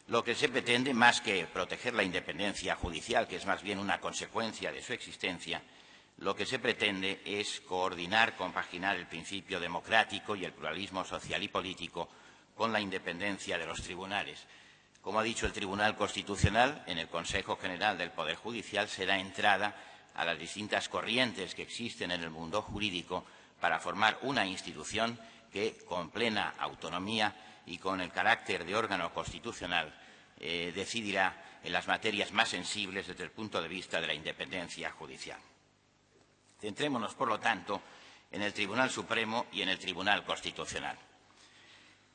Lo que se pretende, más que proteger la independencia judicial, que es más bien una consecuencia de su existencia, lo que se pretende es coordinar, compaginar el principio democrático y el pluralismo social y político con la independencia de los tribunales. Como ha dicho el Tribunal Constitucional, en el Consejo General del Poder Judicial se da entrada a las distintas corrientes que existen en el mundo jurídico para formar una institución que, con plena autonomía y con el carácter de órgano constitucional, decidirá en las materias más sensibles desde el punto de vista de la independencia judicial. Centrémonos, por lo tanto, en el Tribunal Supremo y en el Tribunal Constitucional.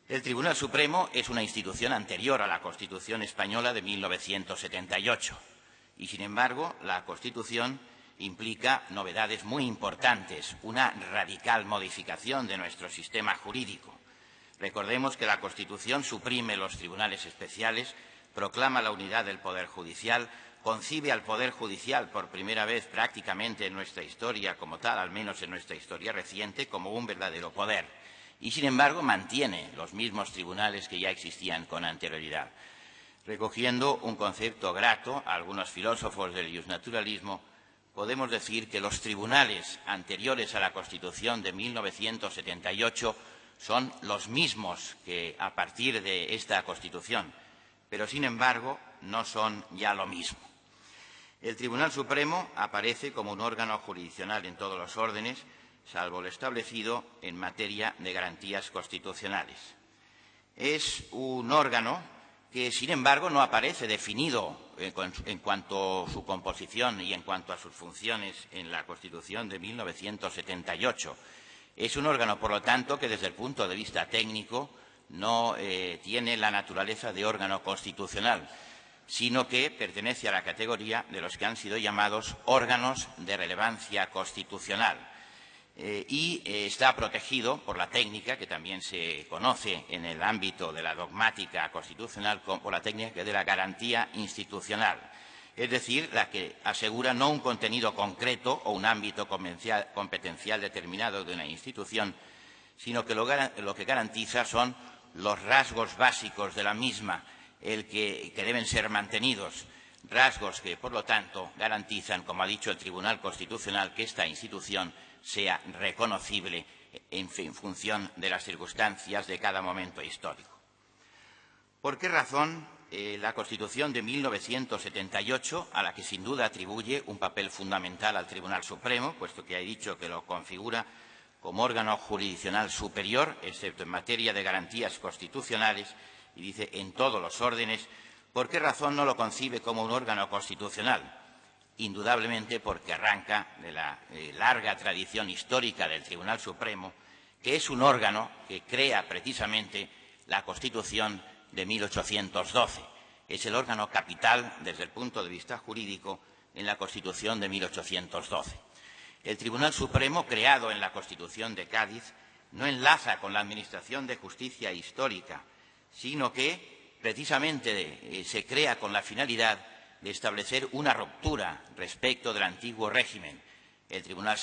El Tribunal Supremo es una institución anterior a la Constitución española de 1978 y, sin embargo, la Constitución implica novedades muy importantes, una radical modificación de nuestro sistema jurídico. Recordemos que la Constitución suprime los tribunales especiales, proclama la unidad del Poder Judicial, concibe al Poder Judicial por primera vez prácticamente en nuestra historia como tal, al menos en nuestra historia reciente, como un verdadero poder. Y, sin embargo, mantiene los mismos tribunales que ya existían con anterioridad. Recogiendo un concepto grato a algunos filósofos del justnaturalismo, podemos decir que los tribunales anteriores a la Constitución de 1978 son los mismos que a partir de esta Constitución, pero, sin embargo, no son ya lo mismo. El Tribunal Supremo aparece como un órgano jurisdiccional en todos los órdenes, salvo lo establecido en materia de garantías constitucionales. Es un órgano que, sin embargo, no aparece definido en cuanto a su composición y en cuanto a sus funciones en la Constitución de 1978. Es un órgano, por lo tanto, que desde el punto de vista técnico no tiene la naturaleza de órgano constitucional, sino que pertenece a la categoría de los que han sido llamados órganos de relevancia constitucional. Y está protegido por la técnica que también se conoce en el ámbito de la dogmática constitucional como por la técnica de la garantía institucional, es decir, la que asegura no un contenido concreto o un ámbito competencial determinado de una institución, sino que lo que garantiza son los rasgos básicos de la misma, que deben ser mantenidos, rasgos que, por lo tanto, garantizan, como ha dicho el Tribunal Constitucional, que esta institución sea reconocible en función de las circunstancias de cada momento histórico. ¿Por qué razón la Constitución de 1978, a la que sin duda atribuye un papel fundamental al Tribunal Supremo, puesto que ha dicho que lo configura como órgano jurisdiccional superior, excepto en materia de garantías constitucionales, y dice en todos los órdenes, ¿por qué razón no lo concibe como un órgano constitucional? Indudablemente porque arranca de la larga tradición histórica del Tribunal Supremo, que es un órgano que crea precisamente la Constitución de 1812. Es el órgano capital, desde el punto de vista jurídico, en la Constitución de 1812. El Tribunal Supremo, creado en la Constitución de Cádiz, no enlaza con la Administración de Justicia histórica, sino que precisamente se crea con la finalidad de establecer una ruptura respecto del antiguo régimen. El Tribunal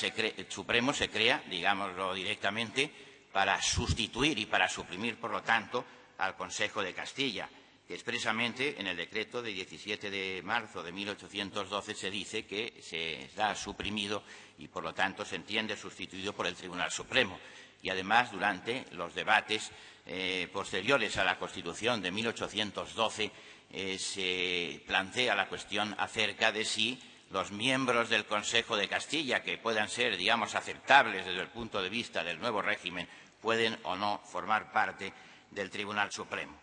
Supremo se crea, digámoslo directamente, para sustituir y para suprimir, por lo tanto, al Consejo de Castilla, que expresamente en el decreto de 17 de marzo de 1812 se dice que se da suprimido y, por lo tanto, se entiende sustituido por el Tribunal Supremo. Y, además, durante los debates posteriores a la Constitución de 1812, se plantea la cuestión acerca de si los miembros del Consejo de Castilla, que puedan ser, digamos, aceptables desde el punto de vista del nuevo régimen, pueden o no formar parte del Tribunal Supremo.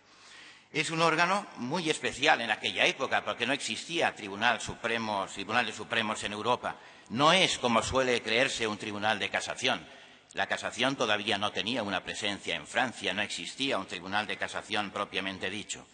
Es un órgano muy especial en aquella época, porque no existía tribunales supremos en Europa. No es, como suele creerse, un tribunal de casación. La casación todavía no tenía una presencia en Francia, no existía un tribunal de casación propiamente dicho.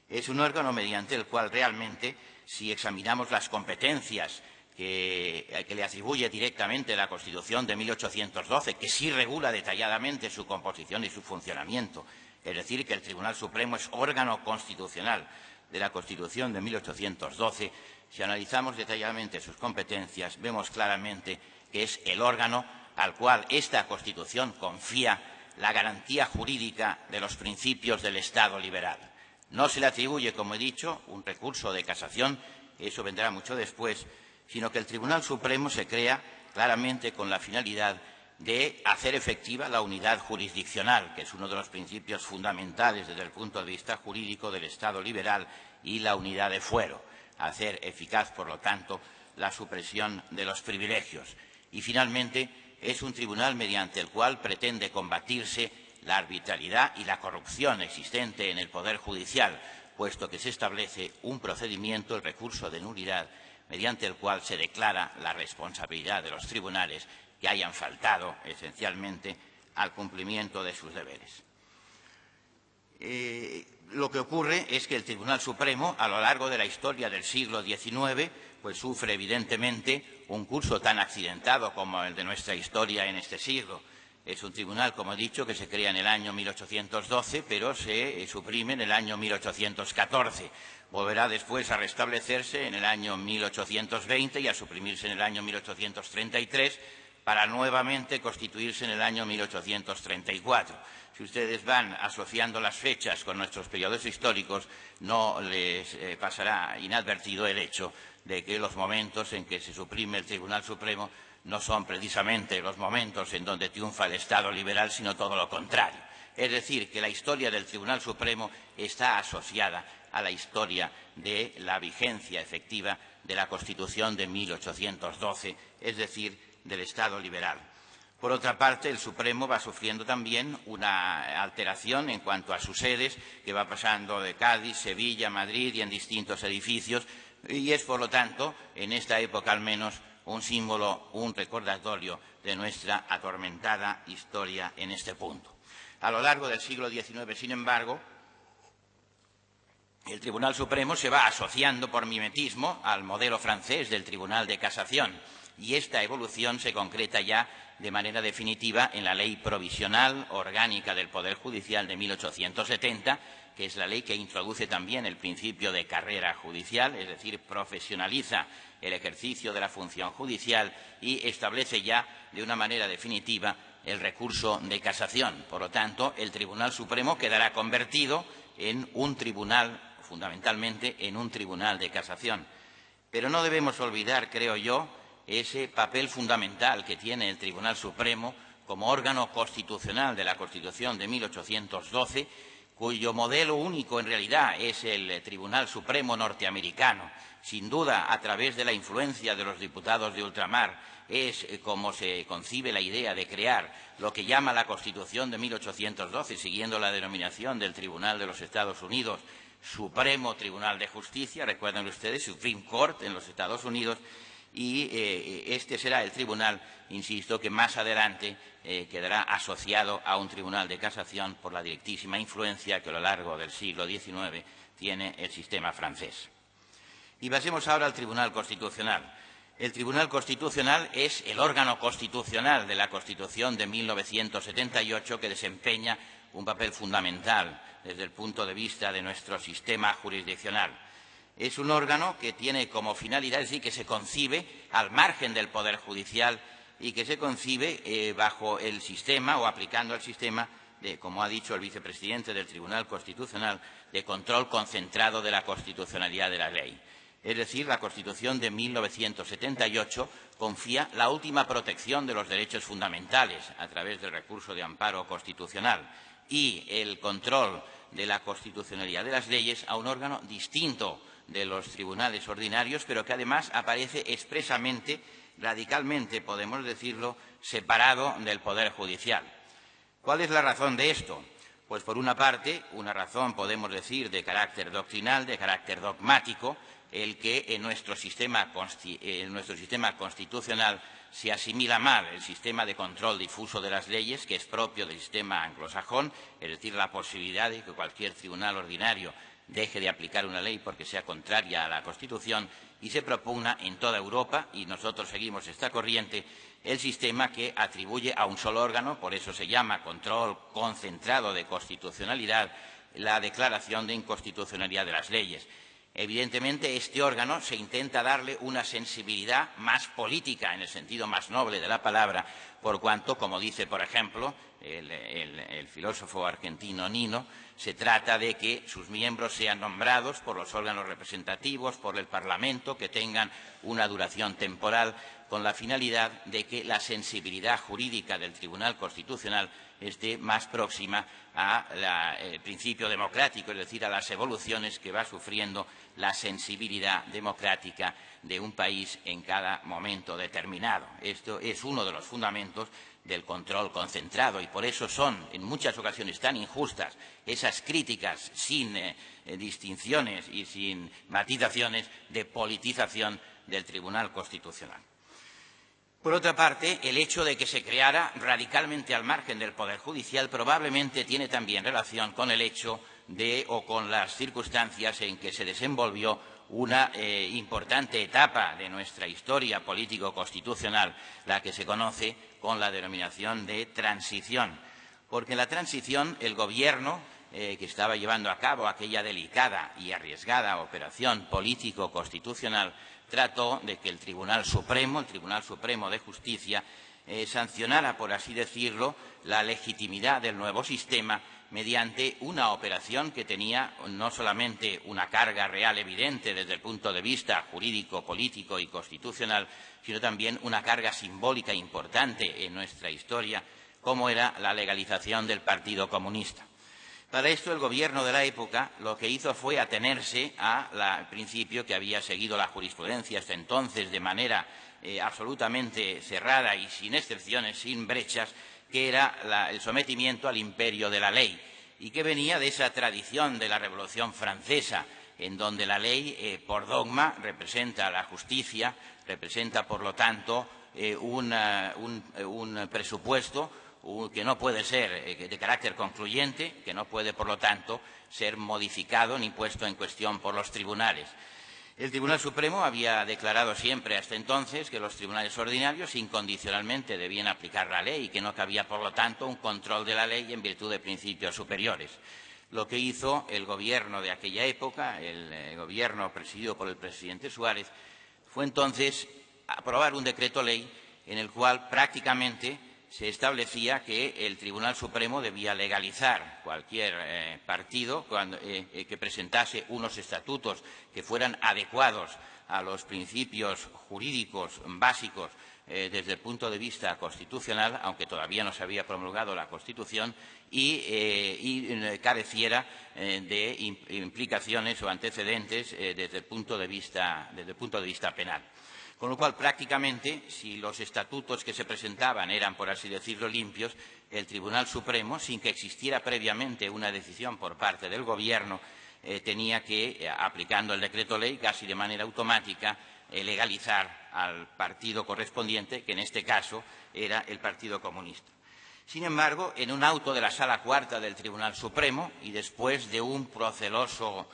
Es un órgano mediante el cual realmente, si examinamos las competencias que le atribuye directamente la Constitución de 1812, que sí regula detalladamente su composición y su funcionamiento, es decir, que el Tribunal Supremo es órgano constitucional de la Constitución de 1812, si analizamos detalladamente sus competencias, vemos claramente que es el órgano al cual esta Constitución confía la garantía jurídica de los principios del Estado liberal. No se le atribuye, como he dicho, un recurso de casación, eso vendrá mucho después, sino que el Tribunal Supremo se crea claramente con la finalidad de hacer efectiva la unidad jurisdiccional, que es uno de los principios fundamentales desde el punto de vista jurídico del Estado liberal, y la unidad de fuero, hacer eficaz, por lo tanto, la supresión de los privilegios. Y, finalmente, es un tribunal mediante el cual pretende combatirse la arbitrariedad y la corrupción existente en el Poder Judicial, puesto que se establece un procedimiento, el recurso de nulidad, mediante el cual se declara la responsabilidad de los tribunales que hayan faltado esencialmente al cumplimiento de sus deberes. Lo que ocurre es que el Tribunal Supremo, a lo largo de la historia del siglo XIX, pues sufre evidentemente un curso tan accidentado como el de nuestra historia en este siglo. Es un tribunal, como he dicho, que se crea en el año 1812, pero se suprime en el año 1814. Volverá después a restablecerse en el año 1820 y a suprimirse en el año 1833, para nuevamente constituirse en el año 1834. Si ustedes van asociando las fechas con nuestros periodos históricos, no les pasará inadvertido el hecho de que los momentos en que se suprime el Tribunal Supremo no son precisamente los momentos en donde triunfa el Estado liberal, sino todo lo contrario. Es decir, que la historia del Tribunal Supremo está asociada a la historia de la vigencia efectiva de la Constitución de 1812, es decir, del Estado liberal. Por otra parte, el Supremo va sufriendo también una alteración en cuanto a sus sedes, que va pasando de Cádiz, Sevilla, Madrid y en distintos edificios, y es, por lo tanto, en esta época al menos, un símbolo, un recordatorio de nuestra atormentada historia en este punto. A lo largo del siglo XIX, sin embargo, el Tribunal Supremo se va asociando por mimetismo al modelo francés del Tribunal de Casación, y esta evolución se concreta ya de manera definitiva en la Ley Provisional Orgánica del Poder Judicial de 1870, que es la ley que introduce también el principio de carrera judicial, es decir, profesionaliza el ejercicio de la función judicial y establece ya de una manera definitiva el recurso de casación. Por lo tanto, el Tribunal Supremo quedará convertido en un tribunal, fundamentalmente en un tribunal de casación. Pero no debemos olvidar, creo yo, ese papel fundamental que tiene el Tribunal Supremo como órgano constitucional de la Constitución de 1812, cuyo modelo único en realidad es el Tribunal Supremo norteamericano. Sin duda, a través de la influencia de los diputados de ultramar, es como se concibe la idea de crear lo que llama la Constitución de 1812, siguiendo la denominación del Tribunal de los Estados Unidos, Supremo Tribunal de Justicia, recuerden ustedes, Supreme Court en los Estados Unidos, y este será el tribunal, insisto, que más adelante quedará asociado a un tribunal de casación por la directísima influencia que a lo largo del siglo XIX tiene el sistema francés. Y pasemos ahora al Tribunal Constitucional. El Tribunal Constitucional es el órgano constitucional de la Constitución de 1978 que desempeña un papel fundamental desde el punto de vista de nuestro sistema jurisdiccional. Es un órgano que tiene como finalidad, es decir, que se concibe al margen del Poder Judicial y que se concibe bajo el sistema o aplicando el sistema de, como ha dicho el vicepresidente del Tribunal Constitucional, de control concentrado de la constitucionalidad de la ley. Es decir, la Constitución de 1978 confía la última protección de los derechos fundamentales a través del recurso de amparo constitucional y el control de la constitucionalidad de las leyes a un órgano distinto de los tribunales ordinarios, pero que además aparece expresamente, radicalmente, podemos decirlo, separado del Poder Judicial. ¿Cuál es la razón de esto? Pues, por una parte, una razón, podemos decir, de carácter doctrinal, de carácter dogmático, el que en nuestro sistema constitucional se asimila mal el sistema de control difuso de las leyes, que es propio del sistema anglosajón, es decir, la posibilidad de que cualquier tribunal ordinario deje de aplicar una ley porque sea contraria a la Constitución, y se propugna en toda Europa, y nosotros seguimos esta corriente, el sistema que atribuye a un solo órgano, por eso se llama control concentrado de constitucionalidad, la declaración de inconstitucionalidad de las leyes. Evidentemente, este órgano se intenta darle una sensibilidad más política, en el sentido más noble de la palabra, por cuanto, como dice, por ejemplo, el filósofo argentino Nino, se trata de que sus miembros sean nombrados por los órganos representativos, por el Parlamento, que tengan una duración temporal con la finalidad de que la sensibilidad jurídica del Tribunal Constitucional esté más próxima al principio democrático, es decir, a las evoluciones que va sufriendo la sensibilidad democrática de un país en cada momento determinado. Esto es uno de los fundamentos del control concentrado y por eso son en muchas ocasiones tan injustas esas críticas sin distinciones y sin matizaciones de politización del Tribunal Constitucional. Por otra parte, el hecho de que se creara radicalmente al margen del Poder Judicial probablemente tiene también relación con el hecho o con las circunstancias en que se desenvolvió una importante etapa de nuestra historia político-constitucional, la que se conoce con la denominación de transición. Porque en la transición el Gobierno que estaba llevando a cabo aquella delicada y arriesgada operación político-constitucional trató de que el Tribunal Supremo de Justicia, sancionara, por así decirlo, la legitimidad del nuevo sistema mediante una operación que tenía no solamente una carga real evidente desde el punto de vista jurídico, político y constitucional, sino también una carga simbólica importante en nuestra historia, como era la legalización del Partido Comunista. Para esto, el Gobierno de la época lo que hizo fue atenerse al principio que había seguido la jurisprudencia hasta entonces de manera absolutamente cerrada y sin excepciones, sin brechas, que era el sometimiento al imperio de la ley y que venía de esa tradición de la Revolución Francesa, en donde la ley, por dogma, representa la justicia, representa, por lo tanto, un presupuesto que no puede ser de carácter concluyente, que no puede, por lo tanto, ser modificado ni puesto en cuestión por los tribunales. El Tribunal Supremo había declarado siempre hasta entonces que los tribunales ordinarios incondicionalmente debían aplicar la ley y que no cabía, por lo tanto, un control de la ley en virtud de principios superiores. Lo que hizo el Gobierno de aquella época, el Gobierno presidido por el presidente Suárez, fue entonces aprobar un decreto ley en el cual prácticamente se establecía que el Tribunal Supremo debía legalizar cualquier partido que presentase unos estatutos que fueran adecuados a los principios jurídicos básicos desde el punto de vista constitucional, aunque todavía no se había promulgado la Constitución, y careciera de implicaciones o antecedentes desde el punto de vista penal. Con lo cual, prácticamente, si los estatutos que se presentaban eran, por así decirlo, limpios, el Tribunal Supremo, sin que existiera previamente una decisión por parte del Gobierno, tenía que, aplicando el decreto ley, casi de manera automática, legalizar al partido correspondiente, que en este caso era el Partido Comunista. Sin embargo, en un auto de la Sala Cuarta del Tribunal Supremo, y después de un proceloso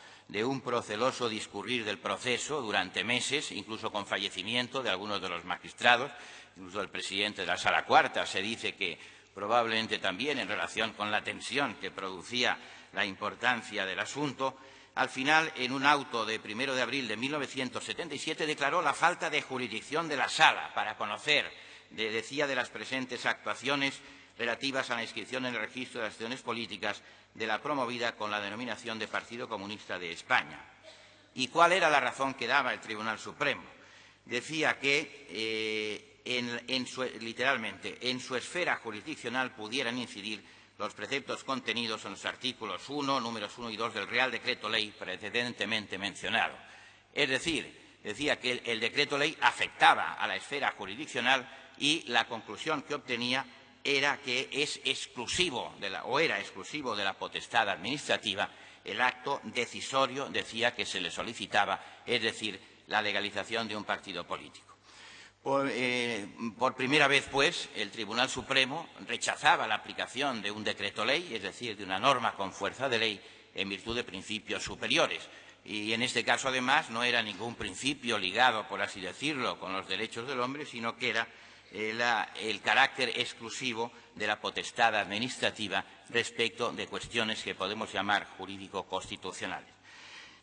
discurrir del proceso durante meses, incluso con fallecimiento de algunos de los magistrados, incluso del presidente de la Sala Cuarta, se dice que probablemente también en relación con la tensión que producía la importancia del asunto, al final, en un auto de 1 de abril de 1977, declaró la falta de jurisdicción de la Sala para conocer, decía, de las presentes actuaciones relativas a la inscripción en el registro de las acciones políticas de la promovida con la denominación de Partido Comunista de España. ¿Y cuál era la razón que daba el Tribunal Supremo? Decía que, literalmente, en su esfera jurisdiccional pudieran incidir los preceptos contenidos en los artículos 1, números 1 y 2 del Real Decreto Ley precedentemente mencionado. Es decir, decía que el decreto ley afectaba a la esfera jurisdiccional y la conclusión que obtenía era que era exclusivo de la potestad administrativa el acto decisorio, decía, que se le solicitaba, es decir, la legalización de un partido político. Por primera vez, pues, el Tribunal Supremo rechazaba la aplicación de un decreto ley, es decir, de una norma con fuerza de ley, en virtud de principios superiores. Y en este caso, además, no era ningún principio ligado, por así decirlo, con los derechos del hombre, sino que era el carácter exclusivo de la potestad administrativa respecto de cuestiones que podemos llamar jurídico-constitucionales.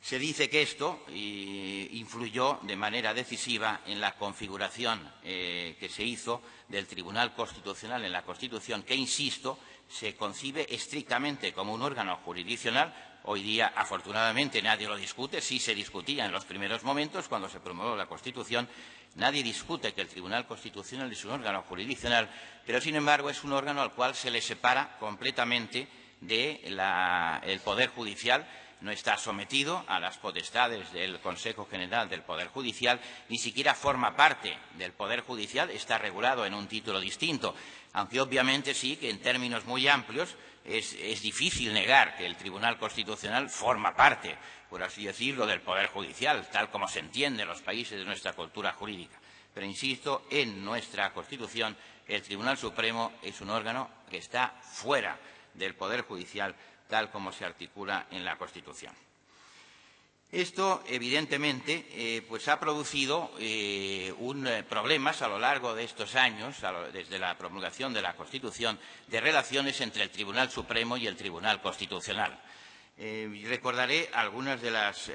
Se dice que esto influyó de manera decisiva en la configuración que se hizo del Tribunal Constitucional en la Constitución, que, insisto, se concibe estrictamente como un órgano jurisdiccional, Hoy día, afortunadamente, nadie lo discute. Sí se discutía en los primeros momentos, cuando se promulgó la Constitución. Nadie discute que el Tribunal Constitucional es un órgano jurisdiccional, pero, sin embargo, es un órgano al cual se le separa completamente del Poder Judicial. No está sometido a las potestades del Consejo General del Poder Judicial, ni siquiera forma parte del Poder Judicial, está regulado en un título distinto, aunque obviamente sí que en términos muy amplios es difícil negar que el Tribunal Constitucional forma parte, por así decirlo, del Poder Judicial, tal como se entiende en los países de nuestra cultura jurídica. Pero, insisto, en nuestra Constitución el Tribunal Supremo es un órgano que está fuera del Poder Judicial, tal como se articula en la Constitución. Esto, evidentemente, pues ha producido problemas a lo largo de estos años, desde la promulgación de la Constitución, de relaciones entre el Tribunal Supremo y el Tribunal Constitucional. Recordaré algunas de las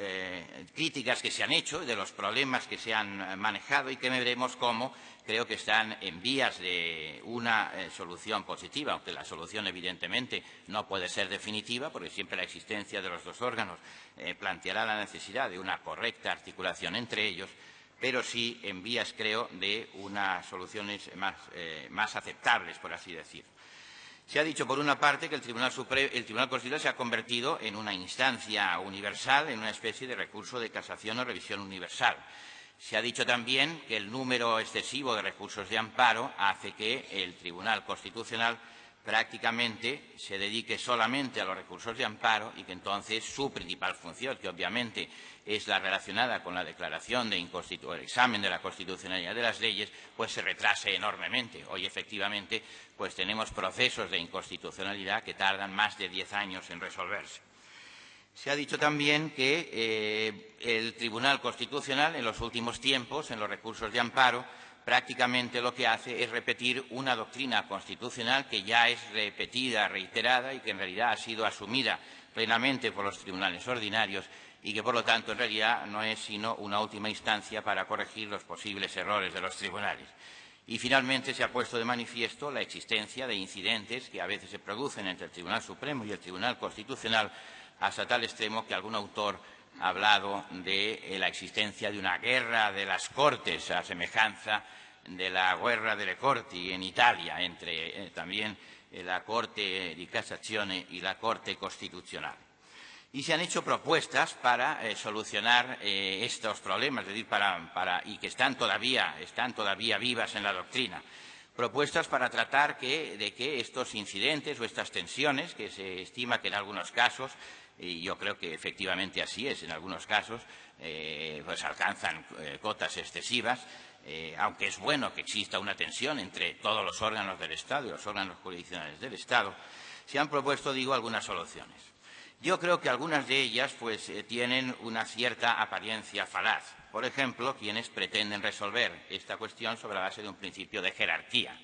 críticas que se han hecho, de los problemas que se han manejado y que veremos cómo creo que están en vías de una solución positiva, aunque la solución evidentemente no puede ser definitiva, porque siempre la existencia de los dos órganos planteará la necesidad de una correcta articulación entre ellos, pero sí en vías, creo, de unas soluciones más aceptables, por así decirlo. Se ha dicho, por una parte, que el Tribunal Constitucional se ha convertido en una instancia universal, en una especie de recurso de casación o revisión universal. Se ha dicho también que el número excesivo de recursos de amparo hace que el Tribunal Constitucional prácticamente se dedique solamente a los recursos de amparo y que entonces su principal función, que obviamente es la relacionada con la declaración de el examen de la constitucionalidad de las leyes, pues se retrase enormemente. Hoy, efectivamente, pues tenemos procesos de inconstitucionalidad que tardan más de 10 años en resolverse. Se ha dicho también que el Tribunal Constitucional, en los últimos tiempos, en los recursos de amparo, prácticamente lo que hace es repetir una doctrina constitucional que ya es repetida, reiterada y que en realidad ha sido asumida plenamente por los tribunales ordinarios y que, por lo tanto, en realidad no es sino una última instancia para corregir los posibles errores de los tribunales. Y, finalmente, se ha puesto de manifiesto la existencia de incidentes que a veces se producen entre el Tribunal Supremo y el Tribunal Constitucional, hasta tal extremo que algún autor ha hablado de la existencia de una guerra de las Cortes, a semejanza de la guerra delle Corti en Italia, entre también la Corte di Cassazione y la Corte Constitucional. Y se han hecho propuestas para solucionar estos problemas, es decir, y que están todavía vivas en la doctrina. Propuestas para tratar de que estos incidentes o estas tensiones, que se estima que en algunos casos, y yo creo que efectivamente así es en algunos casos, pues alcanzan cotas excesivas, aunque es bueno que exista una tensión entre todos los órganos del Estado y los órganos jurisdiccionales del Estado, se han propuesto, digo, algunas soluciones. Yo creo que algunas de ellas pues, tienen una cierta apariencia falaz. Por ejemplo, quienes pretenden resolver esta cuestión sobre la base de un principio de jerarquía.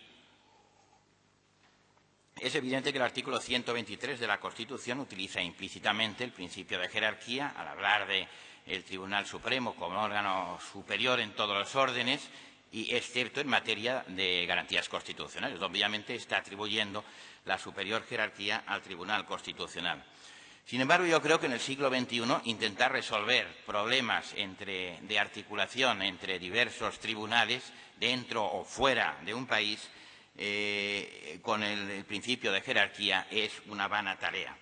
Es evidente que el artículo 123 de la Constitución utiliza implícitamente el principio de jerarquía al hablar del Tribunal Supremo como órgano superior en todos los órdenes, y excepto en materia de garantías constitucionales. Obviamente está atribuyendo la superior jerarquía al Tribunal Constitucional. Sin embargo, yo creo que en el siglo XXI intentar resolver problemas de articulación entre diversos tribunales dentro o fuera de un país con el principio de jerarquía es una vana tarea,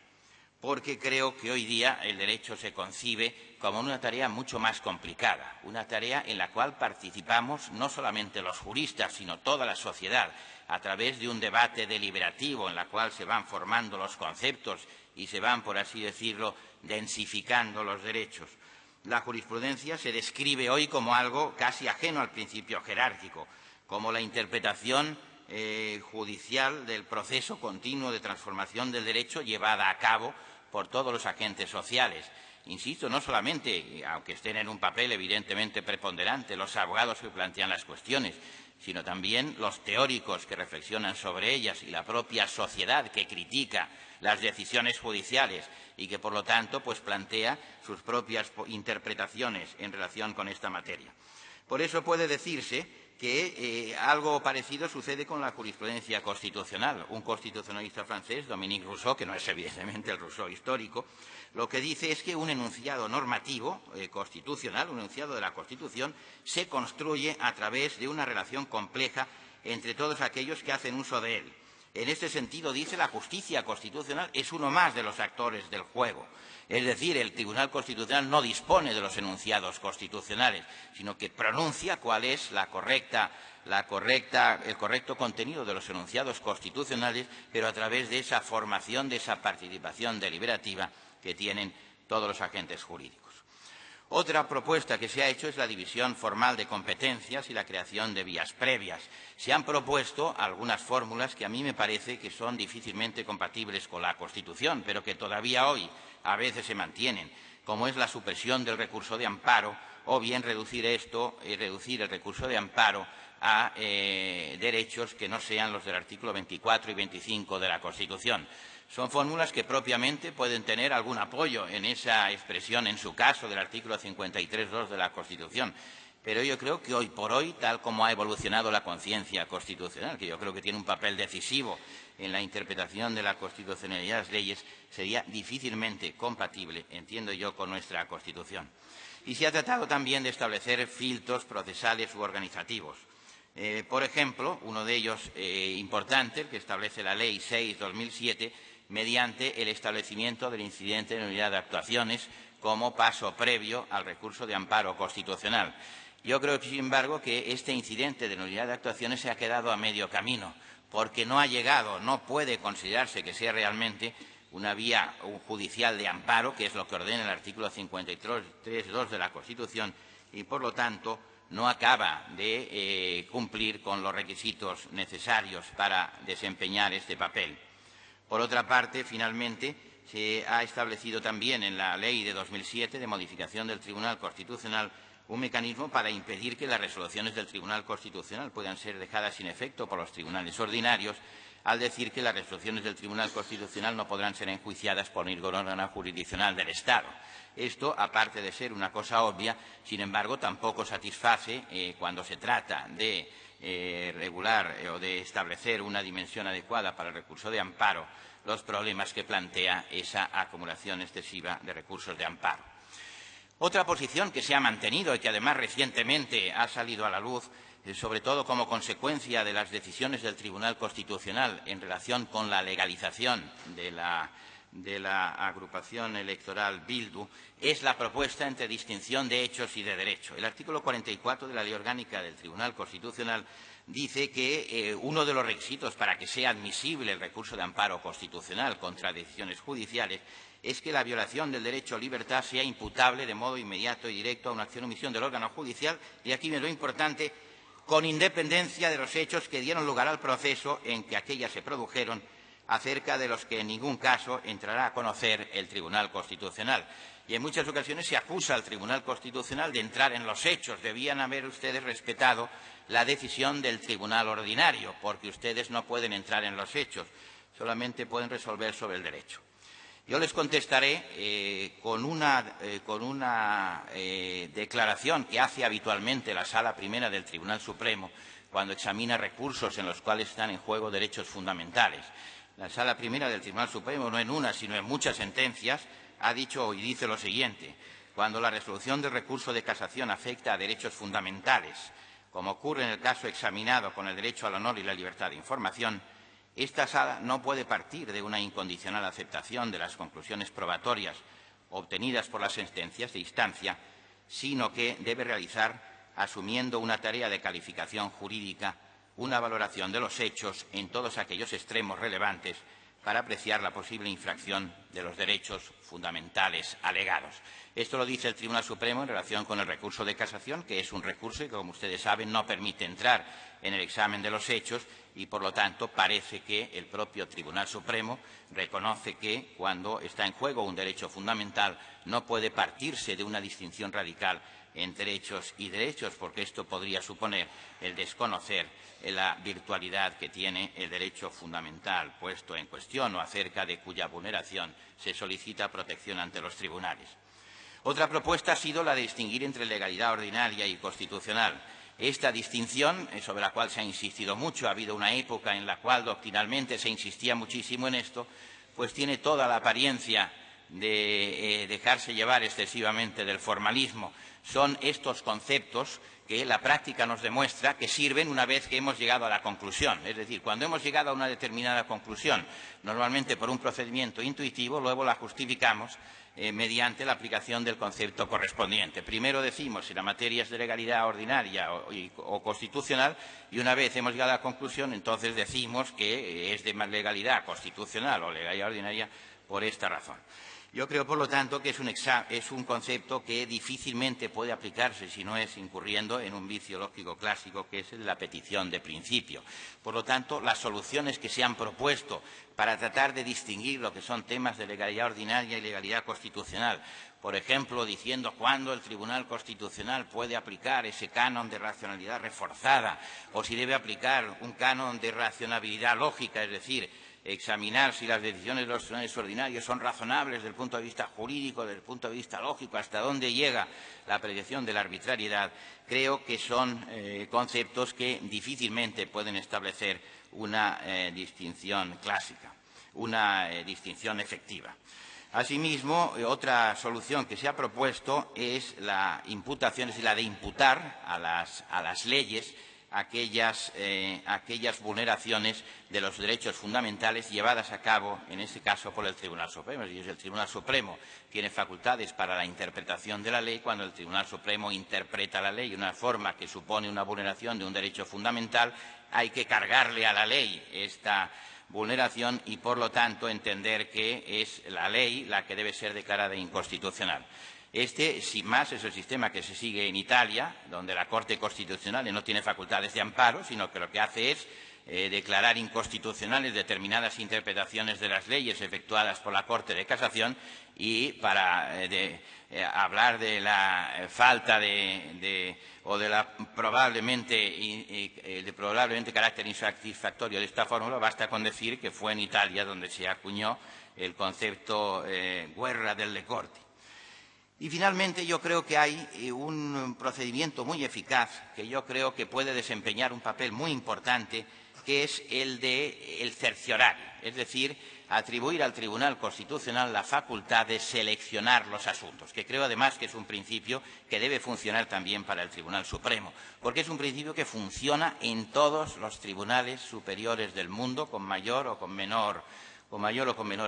porque creo que hoy día el derecho se concibe como una tarea mucho más complicada, una tarea en la cual participamos no solamente los juristas, sino toda la sociedad, a través de un debate deliberativo en la cual se van formando los conceptos y se van, por así decirlo, densificando los derechos. La jurisprudencia se describe hoy como algo casi ajeno al principio jerárquico, como la interpretación judicial del proceso continuo de transformación del derecho llevada a cabo por todos los agentes sociales. Insisto, no solamente, aunque estén en un papel evidentemente preponderante, los abogados que plantean las cuestiones, sino también los teóricos que reflexionan sobre ellas y la propia sociedad que critica las decisiones judiciales y que, por lo tanto, pues plantea sus propias interpretaciones en relación con esta materia. Por eso puede decirse que algo parecido sucede con la jurisprudencia constitucional. Un constitucionalista francés, Dominique Rousseau, que no es evidentemente el Rousseau histórico, lo que dice es que un enunciado normativo constitucional, un enunciado de la Constitución, se construye a través de una relación compleja entre todos aquellos que hacen uso de él. En este sentido, dice, la justicia constitucional es uno más de los actores del juego. Es decir, el Tribunal Constitucional no dispone de los enunciados constitucionales, sino que pronuncia cuál es el correcto contenido de los enunciados constitucionales, pero a través de esa formación, de esa participación deliberativa que tienen todos los agentes jurídicos. Otra propuesta que se ha hecho es la división formal de competencias y la creación de vías previas. Se han propuesto algunas fórmulas que a mí me parece que son difícilmente compatibles con la Constitución, pero que todavía hoy a veces se mantienen, como es la supresión del recurso de amparo o bien reducir el recurso de amparo a derechos que no sean los del artículo 24 y 25 de la Constitución. Son fórmulas que propiamente pueden tener algún apoyo en esa expresión, en su caso, del artículo 53.2 de la Constitución. Pero yo creo que hoy por hoy, tal como ha evolucionado la conciencia constitucional, que yo creo que tiene un papel decisivo en la interpretación de la constitucionalidad de las leyes, sería difícilmente compatible, entiendo yo, con nuestra Constitución. Y se ha tratado también de establecer filtros procesales u organizativos. Por ejemplo, uno de ellos importante, el que establece la Ley 6/2007, mediante el establecimiento del incidente de nulidad de actuaciones como paso previo al recurso de amparo constitucional. Yo creo, sin embargo, que este incidente de nulidad de actuaciones se ha quedado a medio camino, porque no ha llegado, no puede considerarse que sea realmente una vía judicial de amparo, que es lo que ordena el artículo 53.2 de la Constitución, y, por lo tanto, no acaba de cumplir con los requisitos necesarios para desempeñar este papel. Por otra parte, finalmente, se ha establecido también en la Ley de 2007 de modificación del Tribunal Constitucional un mecanismo para impedir que las resoluciones del Tribunal Constitucional puedan ser dejadas sin efecto por los tribunales ordinarios, al decir que las resoluciones del Tribunal Constitucional no podrán ser enjuiciadas por ningún órgano jurisdiccional del Estado. Esto, aparte de ser una cosa obvia, sin embargo, tampoco satisface cuando se trata de regular o de establecer una dimensión adecuada para el recurso de amparo, los problemas que plantea esa acumulación excesiva de recursos de amparo. Otra posición que se ha mantenido y que además recientemente ha salido a la luz, sobre todo como consecuencia de las decisiones del Tribunal Constitucional en relación con la legalización de la agrupación electoral Bildu, es la propuesta entre distinción de hechos y de derecho. El artículo 44 de la Ley Orgánica del Tribunal Constitucional dice que uno de los requisitos para que sea admisible el recurso de amparo constitucional contra decisiones judiciales es que la violación del derecho a libertad sea imputable de modo inmediato y directo a una acción o omisión del órgano judicial, y aquí me lo importante, con independencia de los hechos que dieron lugar al proceso en que aquellas se produjeron, acerca de los que en ningún caso entrará a conocer el Tribunal Constitucional. Y en muchas ocasiones se acusa al Tribunal Constitucional de entrar en los hechos. Debían haber ustedes respetado la decisión del Tribunal Ordinario, porque ustedes no pueden entrar en los hechos, solamente pueden resolver sobre el derecho. Yo les contestaré con una declaración que hace habitualmente la Sala Primera del Tribunal Supremo cuando examina recursos en los cuales están en juego derechos fundamentales. La Sala Primera del Tribunal Supremo, no en una, sino en muchas sentencias, ha dicho y dice lo siguiente: cuando la resolución del recurso de casación afecta a derechos fundamentales, como ocurre en el caso examinado con el derecho al honor y la libertad de información, esta Sala no puede partir de una incondicional aceptación de las conclusiones probatorias obtenidas por las sentencias de instancia, sino que debe realizar, asumiendo una tarea de calificación jurídica, una valoración de los hechos en todos aquellos extremos relevantes para apreciar la posible infracción de los derechos fundamentales alegados. Esto lo dice el Tribunal Supremo en relación con el recurso de casación, que es un recurso que, como ustedes saben, no permite entrar en el examen de los hechos y, por lo tanto, parece que el propio Tribunal Supremo reconoce que, cuando está en juego un derecho fundamental, no puede partirse de una distinción radical entre hechos y derechos, porque esto podría suponer el desconocer la virtualidad que tiene el derecho fundamental puesto en cuestión o acerca de cuya vulneración se solicita protección ante los tribunales. Otra propuesta ha sido la de distinguir entre legalidad ordinaria y constitucional. Esta distinción, sobre la cual se ha insistido mucho, ha habido una época en la cual doctrinalmente se insistía muchísimo en esto, pues tiene toda la apariencia de dejarse llevar excesivamente del formalismo. Son estos conceptos que la práctica nos demuestra que sirven una vez que hemos llegado a la conclusión. Es decir, cuando hemos llegado a una determinada conclusión, normalmente por un procedimiento intuitivo, luego la justificamos mediante la aplicación del concepto correspondiente. Primero decimos si la materia es de legalidad ordinaria o constitucional, y una vez hemos llegado a la conclusión, entonces decimos que es de legalidad constitucional o legalidad ordinaria por esta razón. Yo creo, por lo tanto, que es un concepto que difícilmente puede aplicarse si no es incurriendo en un vicio lógico clásico, que es el de la petición de principio. Por lo tanto, las soluciones que se han propuesto para tratar de distinguir lo que son temas de legalidad ordinaria y legalidad constitucional, por ejemplo, diciendo cuándo el Tribunal Constitucional puede aplicar ese canon de racionalidad reforzada o si debe aplicar un canon de racionalidad lógica, es decir, examinar si las decisiones de los tribunales ordinarios son razonables desde el punto de vista jurídico, desde el punto de vista lógico, hasta dónde llega la apreciación de la arbitrariedad, creo que son conceptos que difícilmente pueden establecer una distinción clásica, una distinción efectiva. Asimismo, otra solución que se ha propuesto es la imputación, es decir, la de imputar a las leyes aquellas vulneraciones de los derechos fundamentales llevadas a cabo, en este caso, por el Tribunal Supremo. Es decir, el Tribunal Supremo tiene facultades para la interpretación de la ley. Cuando el Tribunal Supremo interpreta la ley de una forma que supone una vulneración de un derecho fundamental, hay que cargarle a la ley esta vulneración y, por lo tanto, entender que es la ley la que debe ser declarada inconstitucional. Este, sin más, es el sistema que se sigue en Italia, donde la Corte Constitucional no tiene facultades de amparo, sino que lo que hace es declarar inconstitucionales determinadas interpretaciones de las leyes efectuadas por la Corte de Casación, y para hablar de la falta o de la probablemente carácter insatisfactorio de esta fórmula, basta con decir que fue en Italia donde se acuñó el concepto guerra delle corti. Y finalmente yo creo que hay un procedimiento muy eficaz que yo creo que puede desempeñar un papel muy importante, que es el del cerciorario, es decir, atribuir al Tribunal Constitucional la facultad de seleccionar los asuntos, que creo además que es un principio que debe funcionar también para el Tribunal Supremo, porque es un principio que funciona en todos los tribunales superiores del mundo, con mayor o con menor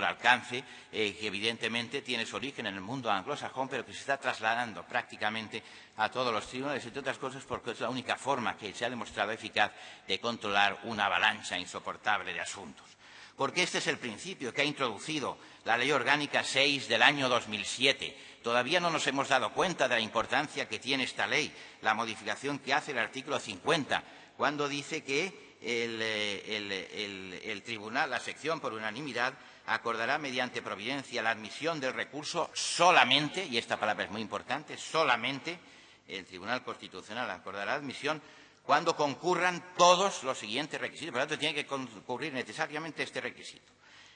alcance, que evidentemente tiene su origen en el mundo anglosajón, pero que se está trasladando prácticamente a todos los tribunales, entre otras cosas porque es la única forma que se ha demostrado eficaz de controlar una avalancha insoportable de asuntos. Porque este es el principio que ha introducido la Ley Orgánica 6 del año 2007. Todavía no nos hemos dado cuenta de la importancia que tiene esta ley, la modificación que hace el artículo 50, cuando dice que el tribunal, la sección por unanimidad, acordará mediante providencia la admisión del recurso solamente, y esta palabra es muy importante, solamente el Tribunal Constitucional acordará admisión cuando concurran todos los siguientes requisitos. Por lo tanto, tiene que concurrir necesariamente este requisito: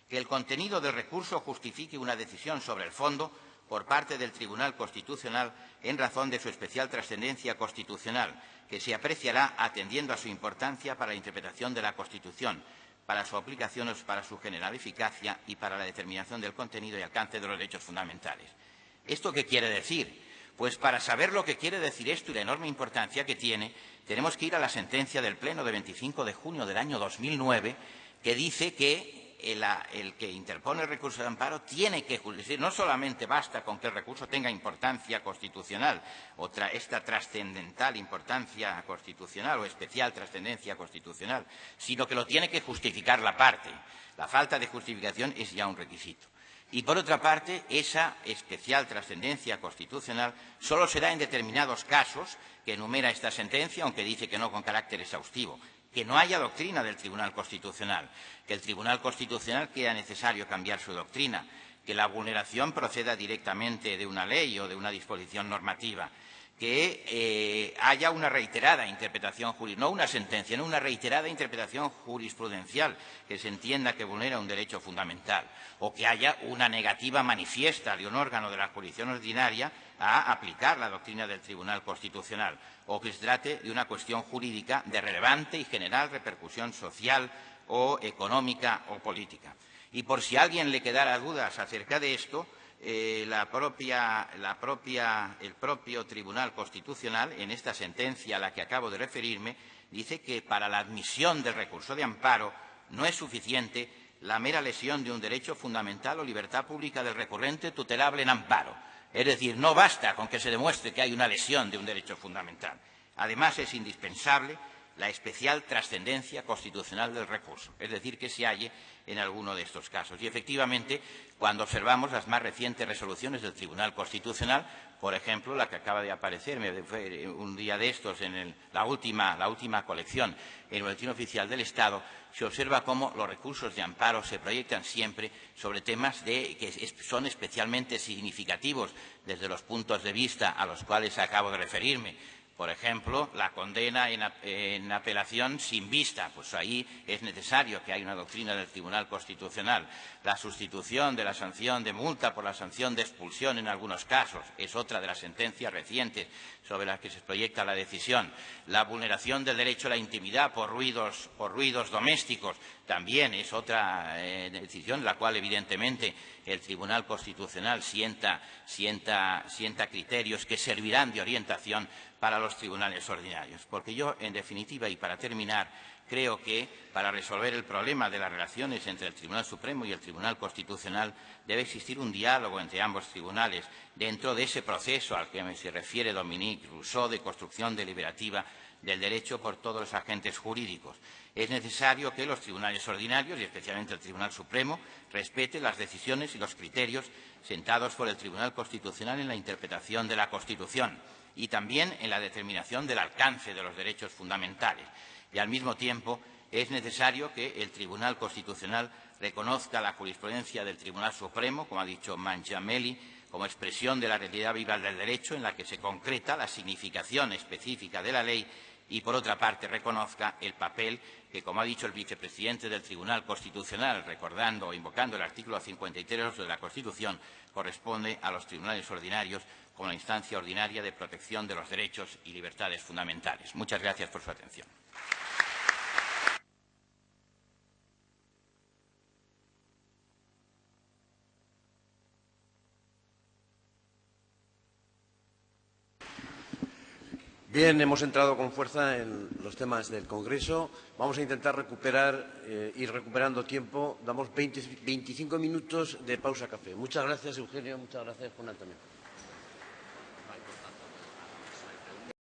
que el contenido del recurso justifique una decisión sobre el fondo por parte del Tribunal Constitucional en razón de su especial trascendencia constitucional, que se apreciará atendiendo a su importancia para la interpretación de la Constitución, para su aplicación, para su general eficacia y para la determinación del contenido y alcance de los derechos fundamentales. ¿Esto qué quiere decir? Pues para saber lo que quiere decir esto y la enorme importancia que tiene, tenemos que ir a la sentencia del Pleno de 25 de junio del año 2009, que dice que el que interpone el recurso de amparo tiene que, es decir, no solamente basta con que el recurso tenga importancia constitucional, esta trascendental importancia constitucional o especial trascendencia constitucional, sino que lo tiene que justificar la parte. La falta de justificación es ya un requisito. Y, por otra parte, esa especial trascendencia constitucional solo se da en determinados casos que enumera esta sentencia, aunque dice que no con carácter exhaustivo. Que no haya doctrina del Tribunal Constitucional, que el Tribunal Constitucional crea necesario cambiar su doctrina, que la vulneración proceda directamente de una ley o de una disposición normativa, que haya una reiterada interpretación jurídica, no una sentencia, no una reiterada interpretación jurisprudencial que se entienda que vulnera un derecho fundamental, o que haya una negativa manifiesta de un órgano de la jurisdicción ordinaria a aplicar la doctrina del Tribunal Constitucional, o que se trate de una cuestión jurídica de relevante y general repercusión social o económica o política. Y por si a alguien le quedara dudas acerca de esto, el propio Tribunal Constitucional, en esta sentencia a la que acabo de referirme, dice que para la admisión del recurso de amparo no es suficiente la mera lesión de un derecho fundamental o libertad pública del recurrente tutelable en amparo. Es decir, no basta con que se demuestre que hay una lesión de un derecho fundamental. Además, es indispensable la especial trascendencia constitucional del recurso, es decir, que se halle en alguno de estos casos. Y, efectivamente, cuando observamos las más recientes resoluciones del Tribunal Constitucional, por ejemplo, la que acaba de aparecer un día de estos en la última colección en el Boletín Oficial del Estado, se observa cómo los recursos de amparo se proyectan siempre sobre temas que son especialmente significativos desde los puntos de vista a los cuales acabo de referirme. Por ejemplo, la condena en apelación sin vista, pues ahí es necesario que haya una doctrina del Tribunal Constitucional. La sustitución de la sanción de multa por la sanción de expulsión en algunos casos es otra de las sentencias recientes sobre las que se proyecta la decisión. La vulneración del derecho a la intimidad por ruidos domésticos también es otra decisión, la cual evidentemente el Tribunal Constitucional sienta criterios que servirán de orientación para los tribunales ordinarios. Porque yo, en definitiva, y para terminar, creo que para resolver el problema de las relaciones entre el Tribunal Supremo y el Tribunal Constitucional debe existir un diálogo entre ambos tribunales dentro de ese proceso al que se refiere Dominique Rousseau de construcción deliberativa del derecho por todos los agentes jurídicos. Es necesario que los tribunales ordinarios, y especialmente el Tribunal Supremo, respeten las decisiones y los criterios sentados por el Tribunal Constitucional en la interpretación de la Constitución y también en la determinación del alcance de los derechos fundamentales. Y, al mismo tiempo, es necesario que el Tribunal Constitucional reconozca la jurisprudencia del Tribunal Supremo, como ha dicho Mangiamelli, como expresión de la realidad viva del derecho en la que se concreta la significación específica de la ley y, por otra parte, reconozca el papel que, como ha dicho el vicepresidente del Tribunal Constitucional, recordando o invocando el artículo 53 de la Constitución, corresponde a los tribunales ordinarios como la instancia ordinaria de protección de los derechos y libertades fundamentales. Muchas gracias por su atención. Bien, hemos entrado con fuerza en los temas del Congreso. Vamos a intentar ir recuperando tiempo. Damos 25 minutos de pausa café. Muchas gracias, Eugenio. Muchas gracias, Juan, también.